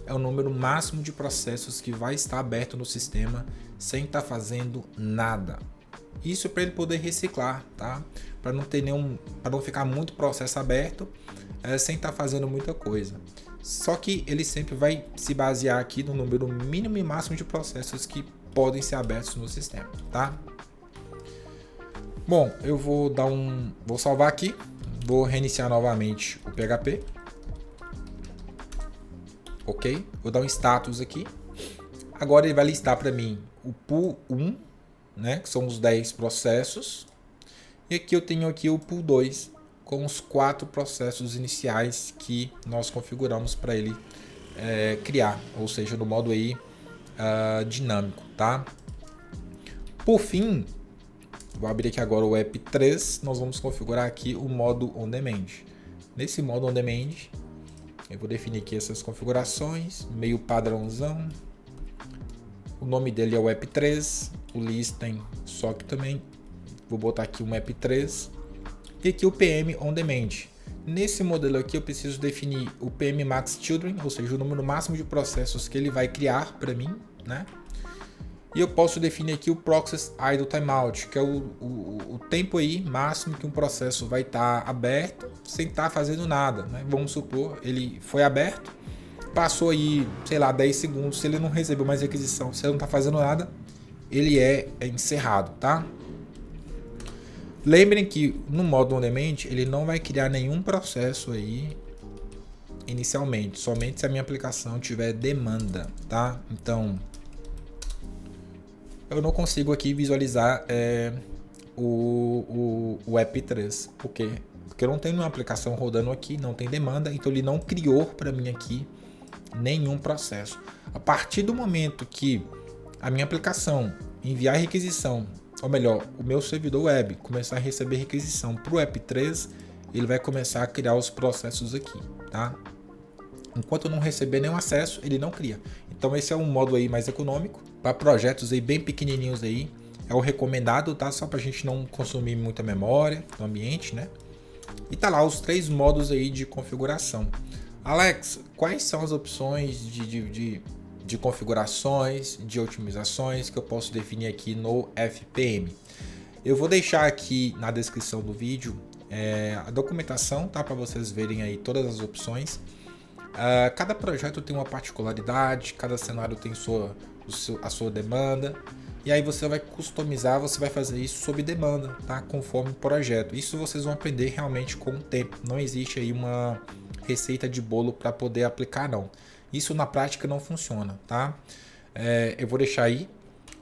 é o número máximo de processos que vai estar aberto no sistema sem estar fazendo nada. Isso para ele poder reciclar, tá? Para não ficar muito processo aberto sem estar fazendo muita coisa. Só que ele sempre vai se basear aqui no número mínimo e máximo de processos que podem ser abertos no sistema, tá? Bom, eu vou salvar aqui, vou reiniciar novamente o PHP. Ok, vou dar um status aqui. Agora ele vai listar para mim o pool 1, né, que são os 10 processos. E aqui eu tenho aqui o pool 2, com os 4 processos iniciais que nós configuramos para ele criar, ou seja, no modo aí dinâmico, tá? Por fim, vou abrir aqui agora o app 3, nós vamos configurar aqui o modo on demand. Nesse modo on demand, eu vou definir aqui essas configurações, meio padrãozão. O nome dele é o app 3, o listing só que também vou botar aqui um app 3 e aqui o PM on demand. Nesse modelo aqui eu preciso definir o PM Max Children, ou seja, o número máximo de processos que ele vai criar para mim, né? E eu posso definir aqui o Process Idle Timeout, que é o tempo aí máximo que um processo vai estar aberto sem estar fazendo nada, né? Vamos supor, ele foi aberto, passou aí, sei lá, 10 segundos, se ele não recebeu mais requisição, se ele não está fazendo nada, ele é encerrado, tá? Lembrem que no modo on demand ele não vai criar nenhum processo aí inicialmente, somente se a minha aplicação tiver demanda, tá? Então eu não consigo aqui visualizar o app 3, porque eu não tenho uma aplicação rodando aqui, não tem demanda, então ele não criou para mim aqui nenhum processo. A partir do momento que a minha aplicação enviar requisição, ou melhor, o meu servidor web começar a receber requisição para o app 3, ele vai começar a criar os processos aqui, tá? Enquanto eu não receber nenhum acesso, ele não cria. Então esse é um modo aí mais econômico para projetos aí bem pequenininhos aí. É o recomendado, tá? Só para a gente não consumir muita memória no ambiente, né? E tá lá os 3 modos aí de configuração. Alex, quais são as opções de configurações, de otimizações que eu posso definir aqui no FPM? Eu vou deixar aqui na descrição do vídeo a documentação, tá? Para vocês verem aí todas as opções. Cada projeto tem uma particularidade, cada cenário tem a sua demanda, e aí você vai customizar, você vai fazer isso sob demanda, tá? Conforme o projeto. Isso vocês vão aprender realmente com o tempo. Não existe aí uma receita de bolo para poder aplicar, não. Isso na prática não funciona, tá? Eu vou deixar aí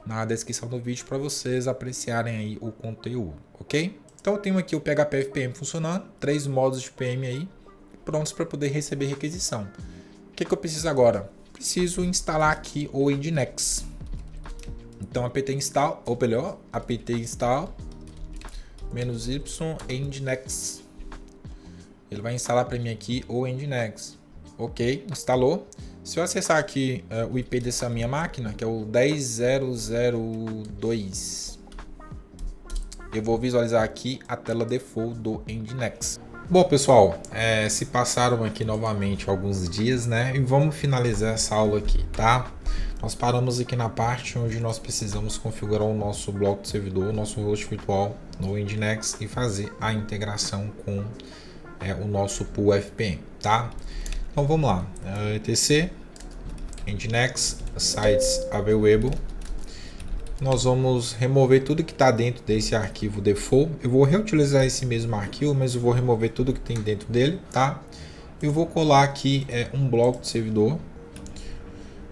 na descrição do vídeo para vocês apreciarem aí o conteúdo, ok? Então eu tenho aqui o PHP FPM funcionando, 3 modos de PM aí, prontos para poder receber requisição. O que eu preciso agora? Preciso instalar aqui o Nginx. Então apt install, ou melhor, apt install -y Nginx. Ele vai instalar para mim aqui o Nginx. Ok, instalou. Se eu acessar aqui o IP dessa minha máquina, que é o 10.0.0.2, eu vou visualizar aqui a tela default do Nginx. Bom, pessoal, se passaram aqui novamente alguns dias, né? E vamos finalizar essa aula aqui, tá? Nós paramos aqui na parte onde nós precisamos configurar o nosso bloco de servidor, o nosso host virtual no Nginx e fazer a integração com o nosso pool FPM, tá? Então vamos lá, etc Nginx sites available, nós vamos remover tudo que está dentro desse arquivo default. Eu vou reutilizar esse mesmo arquivo, mas eu vou remover tudo que tem dentro dele, tá? Eu vou colar aqui um bloco de servidor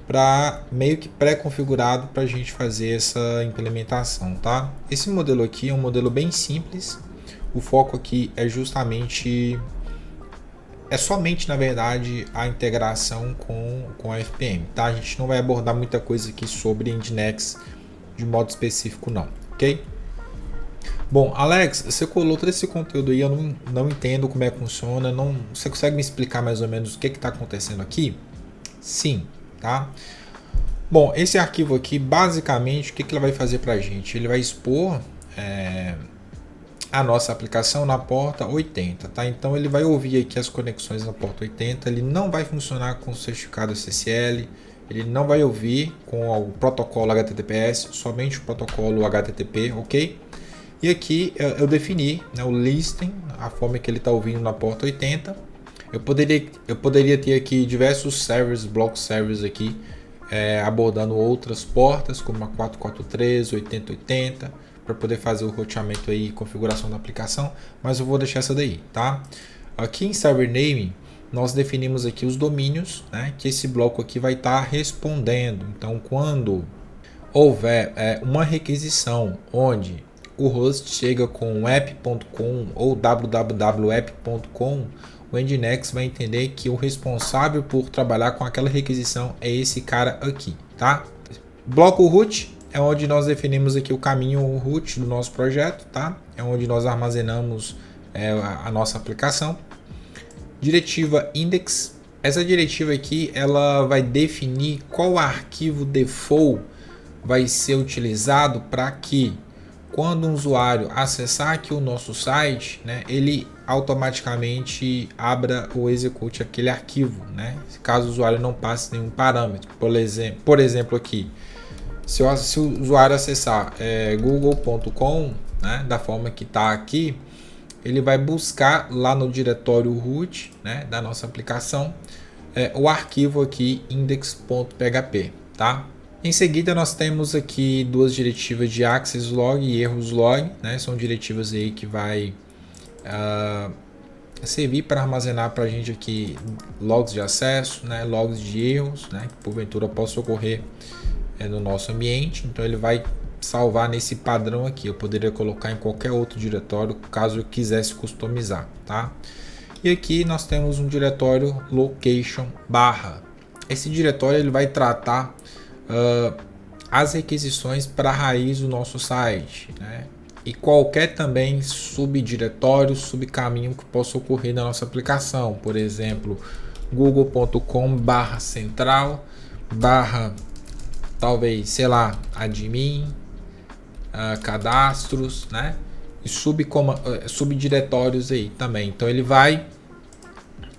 para meio que pré-configurado para a gente fazer essa implementação, tá? Esse modelo aqui é um modelo bem simples. O foco aqui é justamente somente, na verdade, a integração com a FPM, tá? A gente não vai abordar muita coisa aqui sobre Nginx de modo específico, não, ok? Bom, Alex, você colou todo esse conteúdo aí, eu não entendo como é que funciona, você consegue me explicar mais ou menos o que está acontecendo aqui? Sim, tá? Bom, esse arquivo aqui, basicamente, o que ele vai fazer para a gente? Ele vai expor a nossa aplicação na porta 80, tá? Então ele vai ouvir aqui as conexões na porta 80, ele não vai funcionar com o certificado SSL, ele não vai ouvir com o protocolo HTTPS, somente o protocolo HTTP, ok? E aqui eu defini, né, o listing, a forma que ele está ouvindo na porta 80. Eu poderia ter aqui diversos servers, block servers aqui, abordando outras portas, como a 443, 8080, para poder fazer o roteamento aí e configuração da aplicação, mas eu vou deixar essa daí, tá? Aqui em Server Name, nós definimos aqui os domínios, né, que esse bloco aqui vai estar respondendo. Então, quando houver uma requisição onde o host chega com app.com ou www.app.com, o Nginx vai entender que o responsável por trabalhar com aquela requisição é esse cara aqui, tá? Bloco root é onde nós definimos aqui o caminho root do nosso projeto, tá? É onde nós armazenamos a nossa aplicação. Diretiva index, essa diretiva aqui ela vai definir qual arquivo default vai ser utilizado para que quando um usuário acessar aqui o nosso site, né, ele automaticamente abra ou execute aquele arquivo, né? Caso o usuário não passe nenhum parâmetro. Por exemplo aqui, se o usuário acessar google.com, né, da forma que está aqui, ele vai buscar lá no diretório root, né, da nossa aplicação o arquivo aqui index.php, tá? Em seguida nós temos aqui duas diretivas de access log e erros log, né? São diretivas aí que vai servir para armazenar para a gente aqui logs de acesso, né? Logs de erros, né? Que porventura possa ocorrer no nosso ambiente. Então ele vai salvar nesse padrão aqui. Eu poderia colocar em qualquer outro diretório caso eu quisesse customizar, tá? E aqui nós temos um diretório location barra. Esse diretório ele vai tratar as requisições para a raiz do nosso site, né? E qualquer também subdiretório, subcaminho que possa ocorrer na nossa aplicação, por exemplo, google.com/central talvez, sei lá, admin, cadastros, né? E subdiretórios aí também. Então ele vai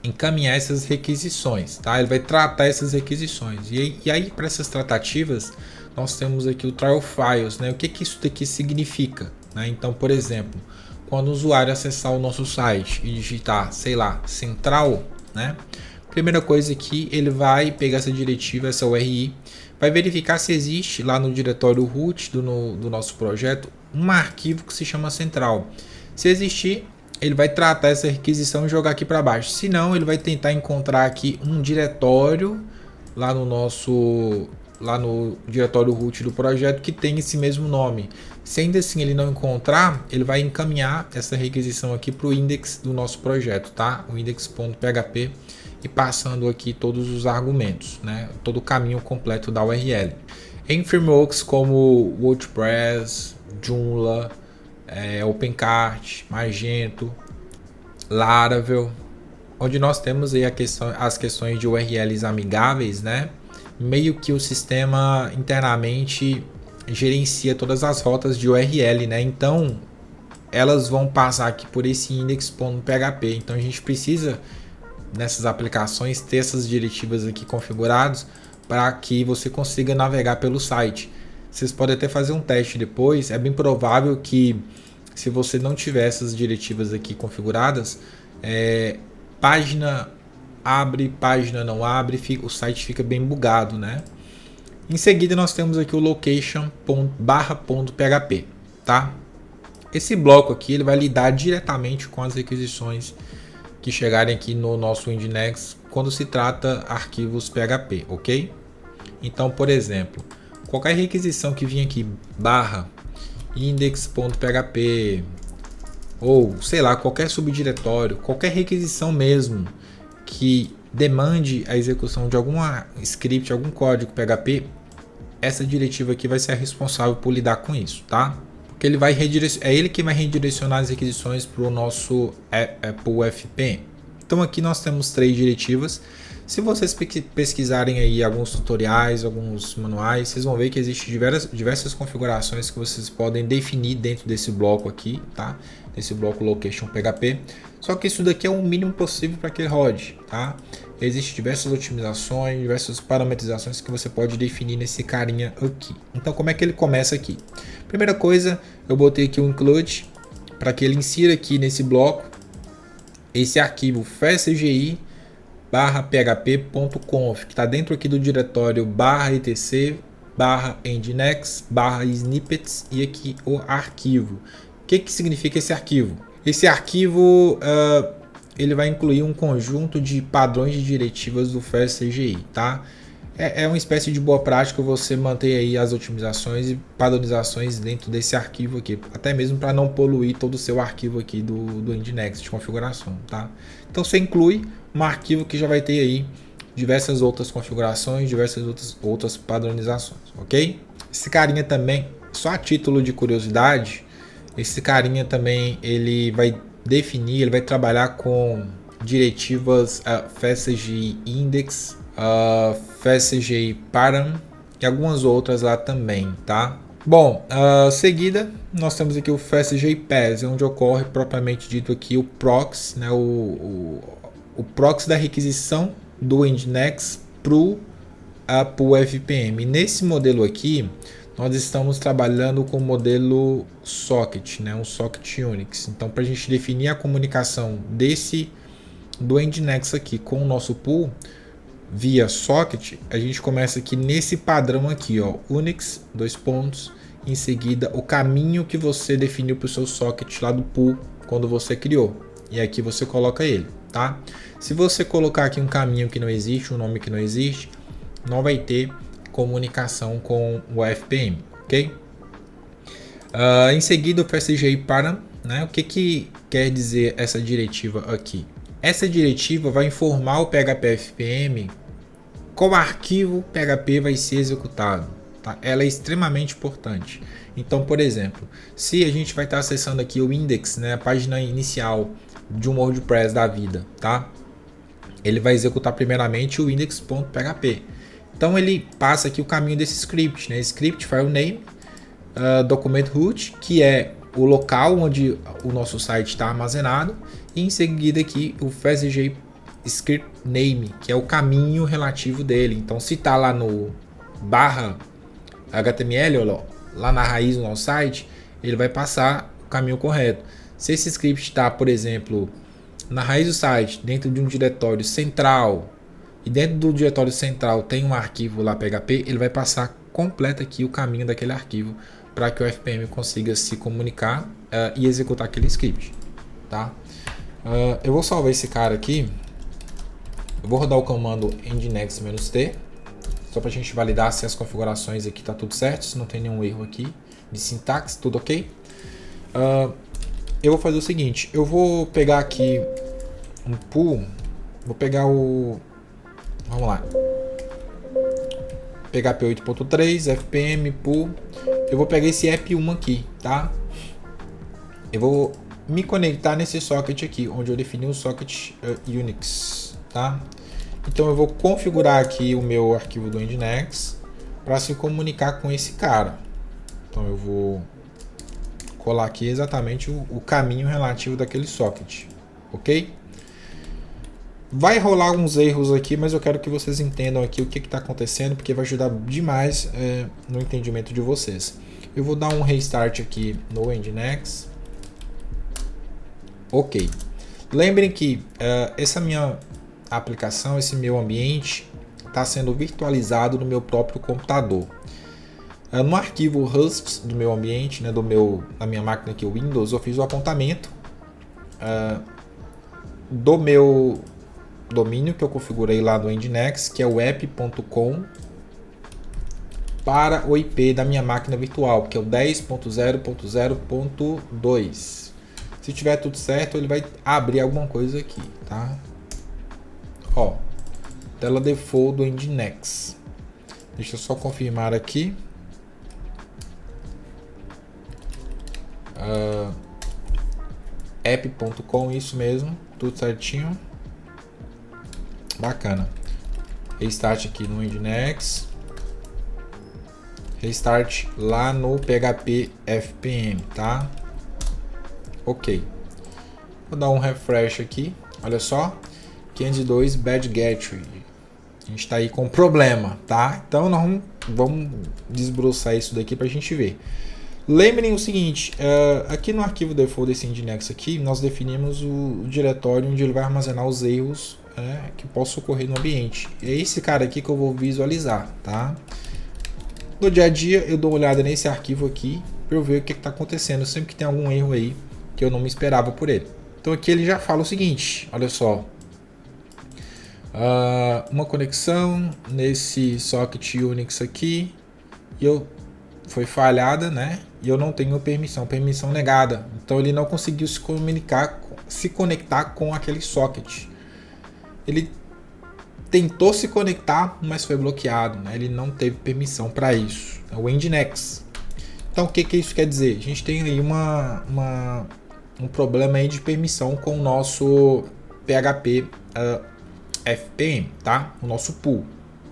encaminhar essas requisições, tá? Ele vai tratar essas requisições. E aí para essas tratativas, nós temos aqui o trial files, né? O que isso daqui significa, né? Então, por exemplo, quando o usuário acessar o nosso site e digitar, sei lá, central, né? Primeira coisa aqui, ele vai pegar essa diretiva, essa URI, vai verificar se existe lá no diretório root do nosso projeto um arquivo que se chama central. Se existir, ele vai tratar essa requisição e jogar aqui para baixo. Se não, ele vai tentar encontrar aqui um diretório lá no diretório root do projeto que tem esse mesmo nome. Se ainda assim ele não encontrar, ele vai encaminhar essa requisição aqui para o index do nosso projeto, tá? O index.php e passando aqui todos os argumentos, né? Todo o caminho completo da URL. Em frameworks como WordPress, Joomla, OpenCart, Magento, Laravel, onde nós temos aí as questões de URLs amigáveis, né? Meio que o sistema internamente gerencia todas as rotas de URL, né? Então elas vão passar aqui por esse index.php. Então a gente precisa nessas aplicações ter essas diretivas aqui configuradas para que você consiga navegar pelo site. Vocês podem até fazer um teste depois. É bem provável que se você não tiver essas diretivas aqui configuradas, página abre, página não abre, o site fica bem bugado, né? Em seguida nós temos aqui o location.barra.php, tá? Esse bloco aqui ele vai lidar diretamente com as requisições que chegarem aqui no nosso Nginx quando se trata arquivos PHP, ok? Então, por exemplo, qualquer requisição que vinha aqui barra index.php ou sei lá, qualquer subdiretório, qualquer requisição mesmo que demande a execução de alguma script, algum código PHP, essa diretiva aqui vai ser a responsável por lidar com isso, tá? Porque ele vai é ele que vai redirecionar as requisições para o nosso Apple FPM. Então aqui nós temos 3 diretivas. Se vocês pesquisarem aí alguns tutoriais, alguns manuais, vocês vão ver que existem diversas configurações que vocês podem definir dentro desse bloco aqui, tá? Desse bloco location PHP. Só que isso daqui é o mínimo possível para que ele rode, tá? Existem diversas otimizações, diversas parametrizações que você pode definir nesse carinha aqui. Então como é que ele começa aqui? Primeira coisa, eu botei aqui um include para que ele insira aqui nesse bloco esse arquivo fastgi .php.conf, que está dentro aqui do diretório /etc /nginx /snippets e aqui o arquivo. O que significa esse arquivo? Esse arquivo ele vai incluir um conjunto de padrões de diretivas do fastgi, tá? É uma espécie de boa prática você manter aí as otimizações e padronizações dentro desse arquivo aqui, até mesmo para não poluir todo o seu arquivo aqui do Nginx de configuração, tá? Então você inclui um arquivo que já vai ter aí diversas outras configurações, diversas outras padronizações, ok? Esse carinha também, só a título de curiosidade, esse carinha também ele vai definir, ele vai trabalhar com diretivas fastgi index, fastgi param e algumas outras lá também, tá? Bom, seguida nós temos aqui o fastgi pass, onde ocorre propriamente dito aqui o proxy, né, o proxy da requisição do Nginx para o FPM. Nesse modelo aqui, nós estamos trabalhando com o modelo socket, né, um socket Unix. Então, para a gente definir a comunicação do Nginx aqui com o nosso pool via socket, a gente começa aqui nesse padrão aqui, ó, Unix, em seguida o caminho que você definiu para o seu socket lá do pool quando você criou. E aqui você coloca ele, tá? Se você colocar aqui um caminho que não existe, um nome que não existe, não vai ter comunicação com o FPM, ok? Em seguida o fastgi param, né? O que quer dizer essa diretiva aqui? Essa diretiva vai informar o PHP FPM qual arquivo PHP vai ser executado, tá? Ela é extremamente importante. Então, por exemplo, se a gente vai estar acessando aqui o index, né, a página inicial de um WordPress da vida, tá? Ele vai executar primeiramente o index.php. Então ele passa aqui o caminho desse script, né? Script file name, document root, que é o local onde o nosso site está armazenado, e em seguida aqui o fastgi script name, que é o caminho relativo dele. Então se está lá no /html, lá na raiz do nosso site, ele vai passar o caminho correto. Se esse script está, por exemplo, na raiz do site, dentro de um diretório central, e dentro do diretório central tem um arquivo lá PHP, ele vai passar completo aqui o caminho daquele arquivo para que o FPM consiga se comunicar e executar aquele script, tá? Eu vou salvar esse cara aqui. Eu vou rodar o comando nginx-t só para a gente validar se as configurações aqui tá tudo certo, se não tem nenhum erro aqui de sintaxe, tudo ok. Eu vou fazer o seguinte, eu vou pegar aqui um pool, vou pegar vamos lá, PHP 8.3, FPM, pool, eu vou pegar esse app1 aqui, tá? Eu vou me conectar nesse socket aqui, onde eu defini o socket Unix, tá? Então eu vou configurar aqui o meu arquivo do Nginx para se comunicar com esse cara. Então eu vou colar aqui exatamente o caminho relativo daquele socket, ok? Vai rolar uns erros aqui, mas eu quero que vocês entendam aqui o que está acontecendo, porque vai ajudar demais no entendimento de vocês. Eu vou dar um restart aqui no Nginx. Ok. Lembrem que essa minha aplicação, esse meu ambiente, está sendo virtualizado no meu próprio computador. No arquivo host do meu ambiente, né, da minha máquina aqui, o Windows, eu fiz o apontamento do meu domínio que eu configurei lá no Nginx, que é o app.com, para o IP da minha máquina virtual, que é o 10.0.0.2. Se tiver tudo certo, ele vai abrir alguma coisa aqui, tá? Ó, tela default do Nginx. Deixa eu só confirmar aqui. App.com, isso mesmo, tudo certinho. Bacana. Restart aqui no Nginx. Restart lá no PHP FPM, tá? Ok. Vou dar um refresh aqui. Olha só. 502 Bad Gateway. A gente está aí com problema, tá? Então nós vamos desbroçar isso daqui para a gente ver. Lembrem o seguinte, aqui no arquivo default desse Nginx aqui, nós definimos o diretório onde ele vai armazenar os erros que possam ocorrer no ambiente. É esse cara aqui que eu vou visualizar, tá? No dia a dia eu dou uma olhada nesse arquivo aqui para eu ver o que está acontecendo, sempre que tem algum erro aí que eu não me esperava por ele. Então aqui ele já fala o seguinte, olha só. Uma conexão nesse socket Unix aqui foi falhada, né? E eu não tenho permissão negada. Então ele não conseguiu se conectar com aquele socket. Ele tentou se conectar, mas foi bloqueado, né? Ele não teve permissão para isso. É o Nginx. Então o que isso quer dizer? A gente tem aí um problema aí de permissão com o nosso PHP FPM, tá? O nosso pool.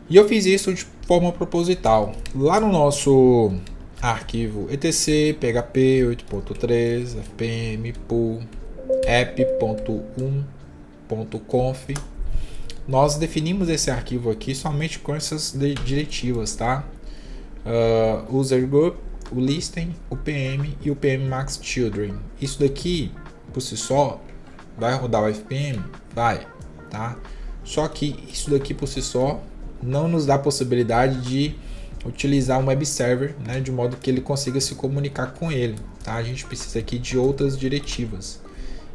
E eu fiz isso de forma proposital. Lá no nosso arquivo etc php 8.3 fpm pool app.1.conf, nós definimos esse arquivo aqui somente com essas diretivas, tá? User group, o listen, o pm e o pm max children. Isso daqui por si só vai rodar o fpm? Vai, tá? Só que isso daqui por si só não nos dá a possibilidade de utilizar um web server, né, de modo que ele consiga se comunicar com ele, tá? A gente precisa aqui de outras diretivas.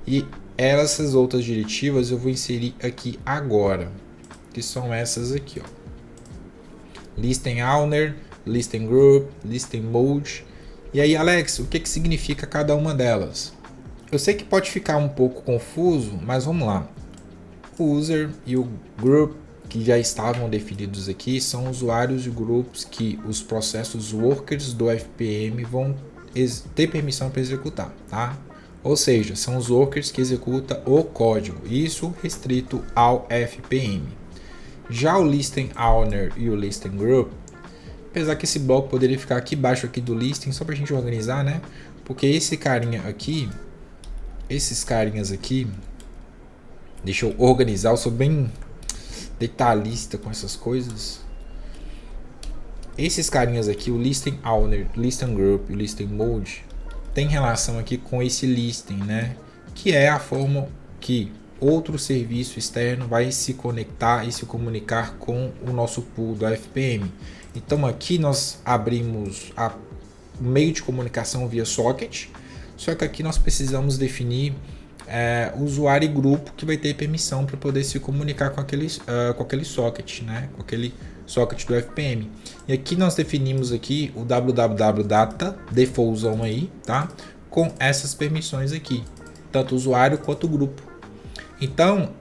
E essas outras diretivas eu vou inserir aqui agora, que são essas aqui, ó. Listen owner, listen group, listen mode. E aí, Alex, o que significa cada uma delas? Eu sei que pode ficar um pouco confuso, mas vamos lá. O user e o group, que já estavam definidos aqui, são usuários e grupos que os processos workers do FPM vão ter permissão para executar, tá? Ou seja, são os workers que executam o código, isso restrito ao FPM. Já o listen owner e o listen group, apesar que esse bloco poderia ficar aqui embaixo aqui do listen, só para a gente organizar, né? Porque esse carinha aqui, esses carinhas aqui, deixa eu organizar, eu sou bem detalhista com essas coisas. Esses carinhas aqui, o listen owner, listen group e listen mode, tem relação aqui com esse listen, né? Que é a forma que outro serviço externo vai se conectar e se comunicar com o nosso pool do FPM. Então aqui nós abrimos o meio de comunicação via socket, só que aqui nós precisamos definir usuário e grupo que vai ter permissão para poder se comunicar com aquele socket, né? Com aquele socket do FPM. E aqui nós definimos aqui o www.data defaultzão aí, tá? Com essas permissões aqui, tanto usuário quanto grupo. Então,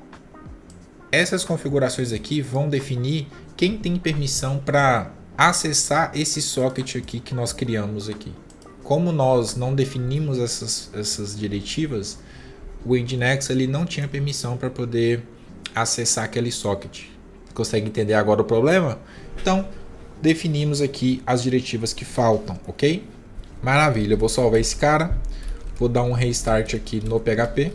essas configurações aqui vão definir quem tem permissão para acessar esse socket aqui que nós criamos aqui. Como nós não definimos essas diretivas, o Nginx ele não tinha permissão para poder acessar aquele socket. Consegue entender agora o problema? Então, definimos aqui as diretivas que faltam, ok? Maravilha, eu vou salvar esse cara. Vou dar um restart aqui no PHP.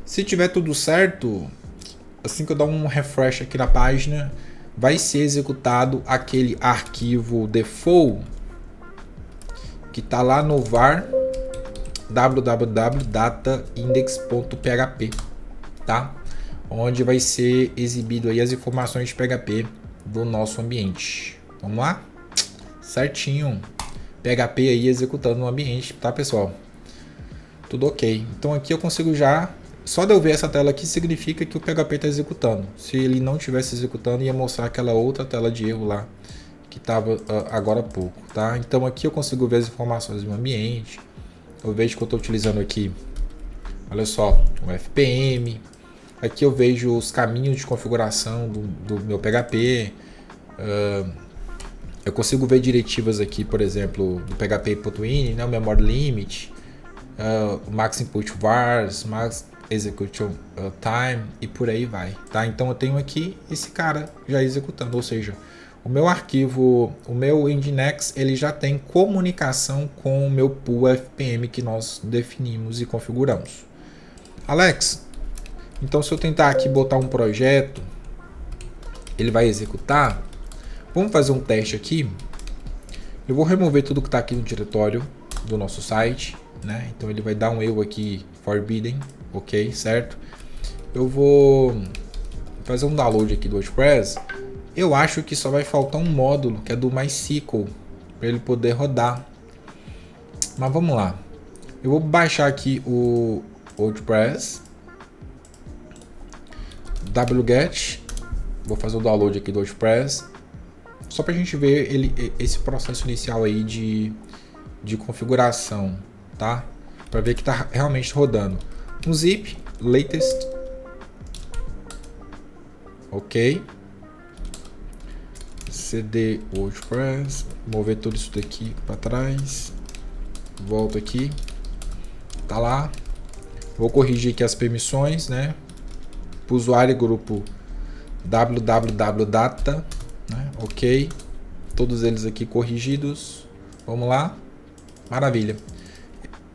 Se tiver tudo certo, assim que eu dar um refresh aqui na página, vai ser executado aquele arquivo default que está lá no var www.dataindex.php, tá? onde vai ser exibido aí as informações de PHP do nosso ambiente. Vamos lá? Certinho. PHP aí executando no ambiente, tá, pessoal? Tudo ok. Então aqui eu consigo já... Só de eu ver essa tela aqui significa que o PHP está executando. Se ele não estivesse executando, ia mostrar aquela outra tela de erro lá que estava agora há pouco, tá? Então aqui eu consigo ver as informações do meu ambiente. Eu vejo que eu estou utilizando aqui, olha só, o FPM. Aqui eu vejo os caminhos de configuração do meu PHP. Eu consigo ver diretivas aqui, por exemplo, do PHP.ini, né, o memory limit, max input vars, max execution time e por aí vai, tá? Então eu tenho aqui esse cara já executando, ou seja, o meu arquivo, o meu Nginx, ele já tem comunicação com o meu pool FPM que nós definimos e configuramos. Alex, então se eu tentar aqui botar um projeto, ele vai executar. Vamos fazer um teste aqui. Eu vou remover tudo que está aqui no diretório do nosso site, né? Então ele vai dar um erro aqui, forbidden, ok, certo? Eu vou fazer um download aqui do WordPress. Eu acho que só vai faltar um módulo, que é do MySQL, para ele poder rodar. Mas vamos lá. Eu vou baixar aqui o WordPress, wget, vou fazer o download aqui do WordPress. Só para a gente ver esse processo inicial aí de configuração, tá? Para ver que está realmente rodando. Um zip, latest, ok. CD WordPress, mover tudo isso daqui para trás, volta aqui, tá lá. Vou corrigir aqui as permissões, né? Para usuário e grupo www.data. Né? Ok, todos eles aqui corrigidos. Vamos lá, maravilha.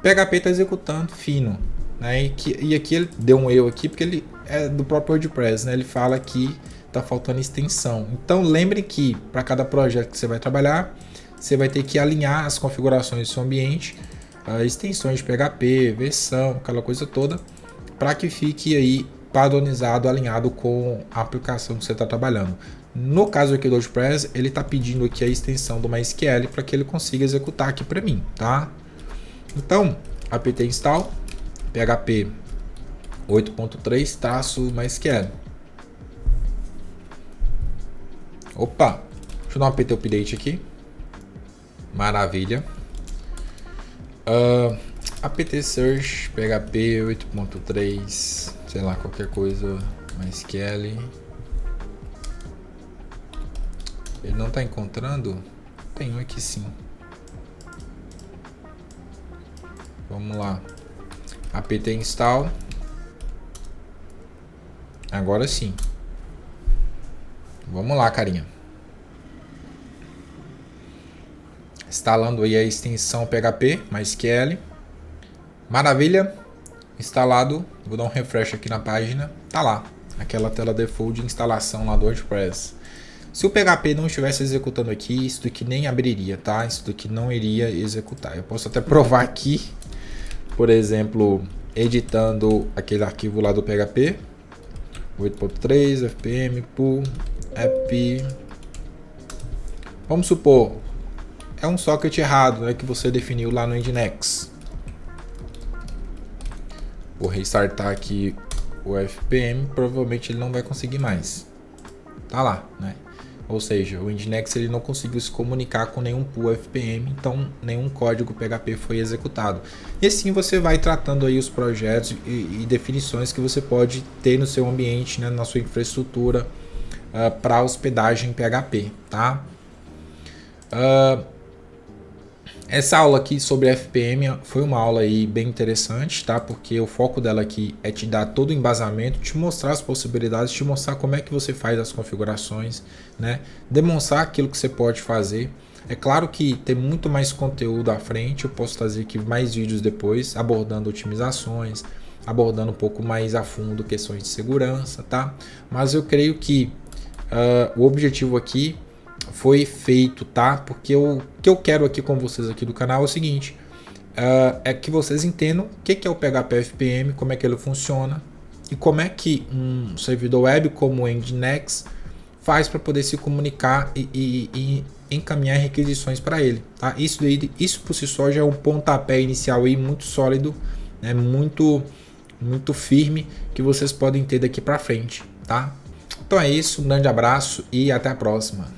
PHP está executando fino, né? E aqui ele deu um erro aqui porque ele é do próprio WordPress, né? Ele fala que está faltando extensão. Então lembre que para cada projeto que você vai trabalhar, você vai ter que alinhar as configurações do seu ambiente, extensões de PHP, versão, aquela coisa toda, para que fique aí padronizado, alinhado com a aplicação que você está trabalhando. No caso aqui do WordPress, ele está pedindo aqui a extensão do MySQL para que ele consiga executar aqui para mim, tá? Então, apt install php 8.3-MySQL. Opa, deixa eu dar um apt update aqui. Maravilha. Apt search php 8.3, sei lá, qualquer coisa, MySQL. Ele não está encontrando? Tem um aqui sim. Vamos lá. Apt install. Agora sim. Vamos lá, carinha. Instalando aí a extensão PHP, MySQL. Maravilha. Instalado. Vou dar um refresh aqui na página. Tá lá. Aquela tela default de instalação lá do WordPress. Se o PHP não estivesse executando aqui, isso daqui nem abriria, tá? Isso daqui não iria executar. Eu posso até provar aqui, por exemplo, editando aquele arquivo lá do PHP, 8.3, fpm, pool, app. Vamos supor, é um socket errado, né, que você definiu lá no Nginx. Vou restartar aqui o fpm, provavelmente ele não vai conseguir mais. Tá lá, né? Ou seja, o Nginx ele não conseguiu se comunicar com nenhum pool FPM, então nenhum código PHP foi executado. E assim você vai tratando aí os projetos e definições que você pode ter no seu ambiente, né, na sua infraestrutura para hospedagem PHP, tá? Essa aula aqui sobre FPM foi uma aula aí bem interessante, tá? Porque o foco dela aqui é te dar todo o embasamento, te mostrar as possibilidades, te mostrar como é que você faz as configurações, né? Demonstrar aquilo que você pode fazer. É claro que tem muito mais conteúdo à frente, eu posso trazer aqui mais vídeos depois, abordando otimizações, abordando um pouco mais a fundo questões de segurança, tá? Mas eu creio que o objetivo aqui foi feito, tá? Porque o que eu quero aqui com vocês aqui do canal é o seguinte, é que vocês entendam o que é o PHP FPM, como é que ele funciona, e como é que um servidor web como o Nginx faz para poder se comunicar e encaminhar requisições para ele, tá? Isso por si só já é um pontapé inicial aí muito sólido, né? Muito firme, que vocês podem ter daqui para frente, tá? Então é isso, um grande abraço e até a próxima.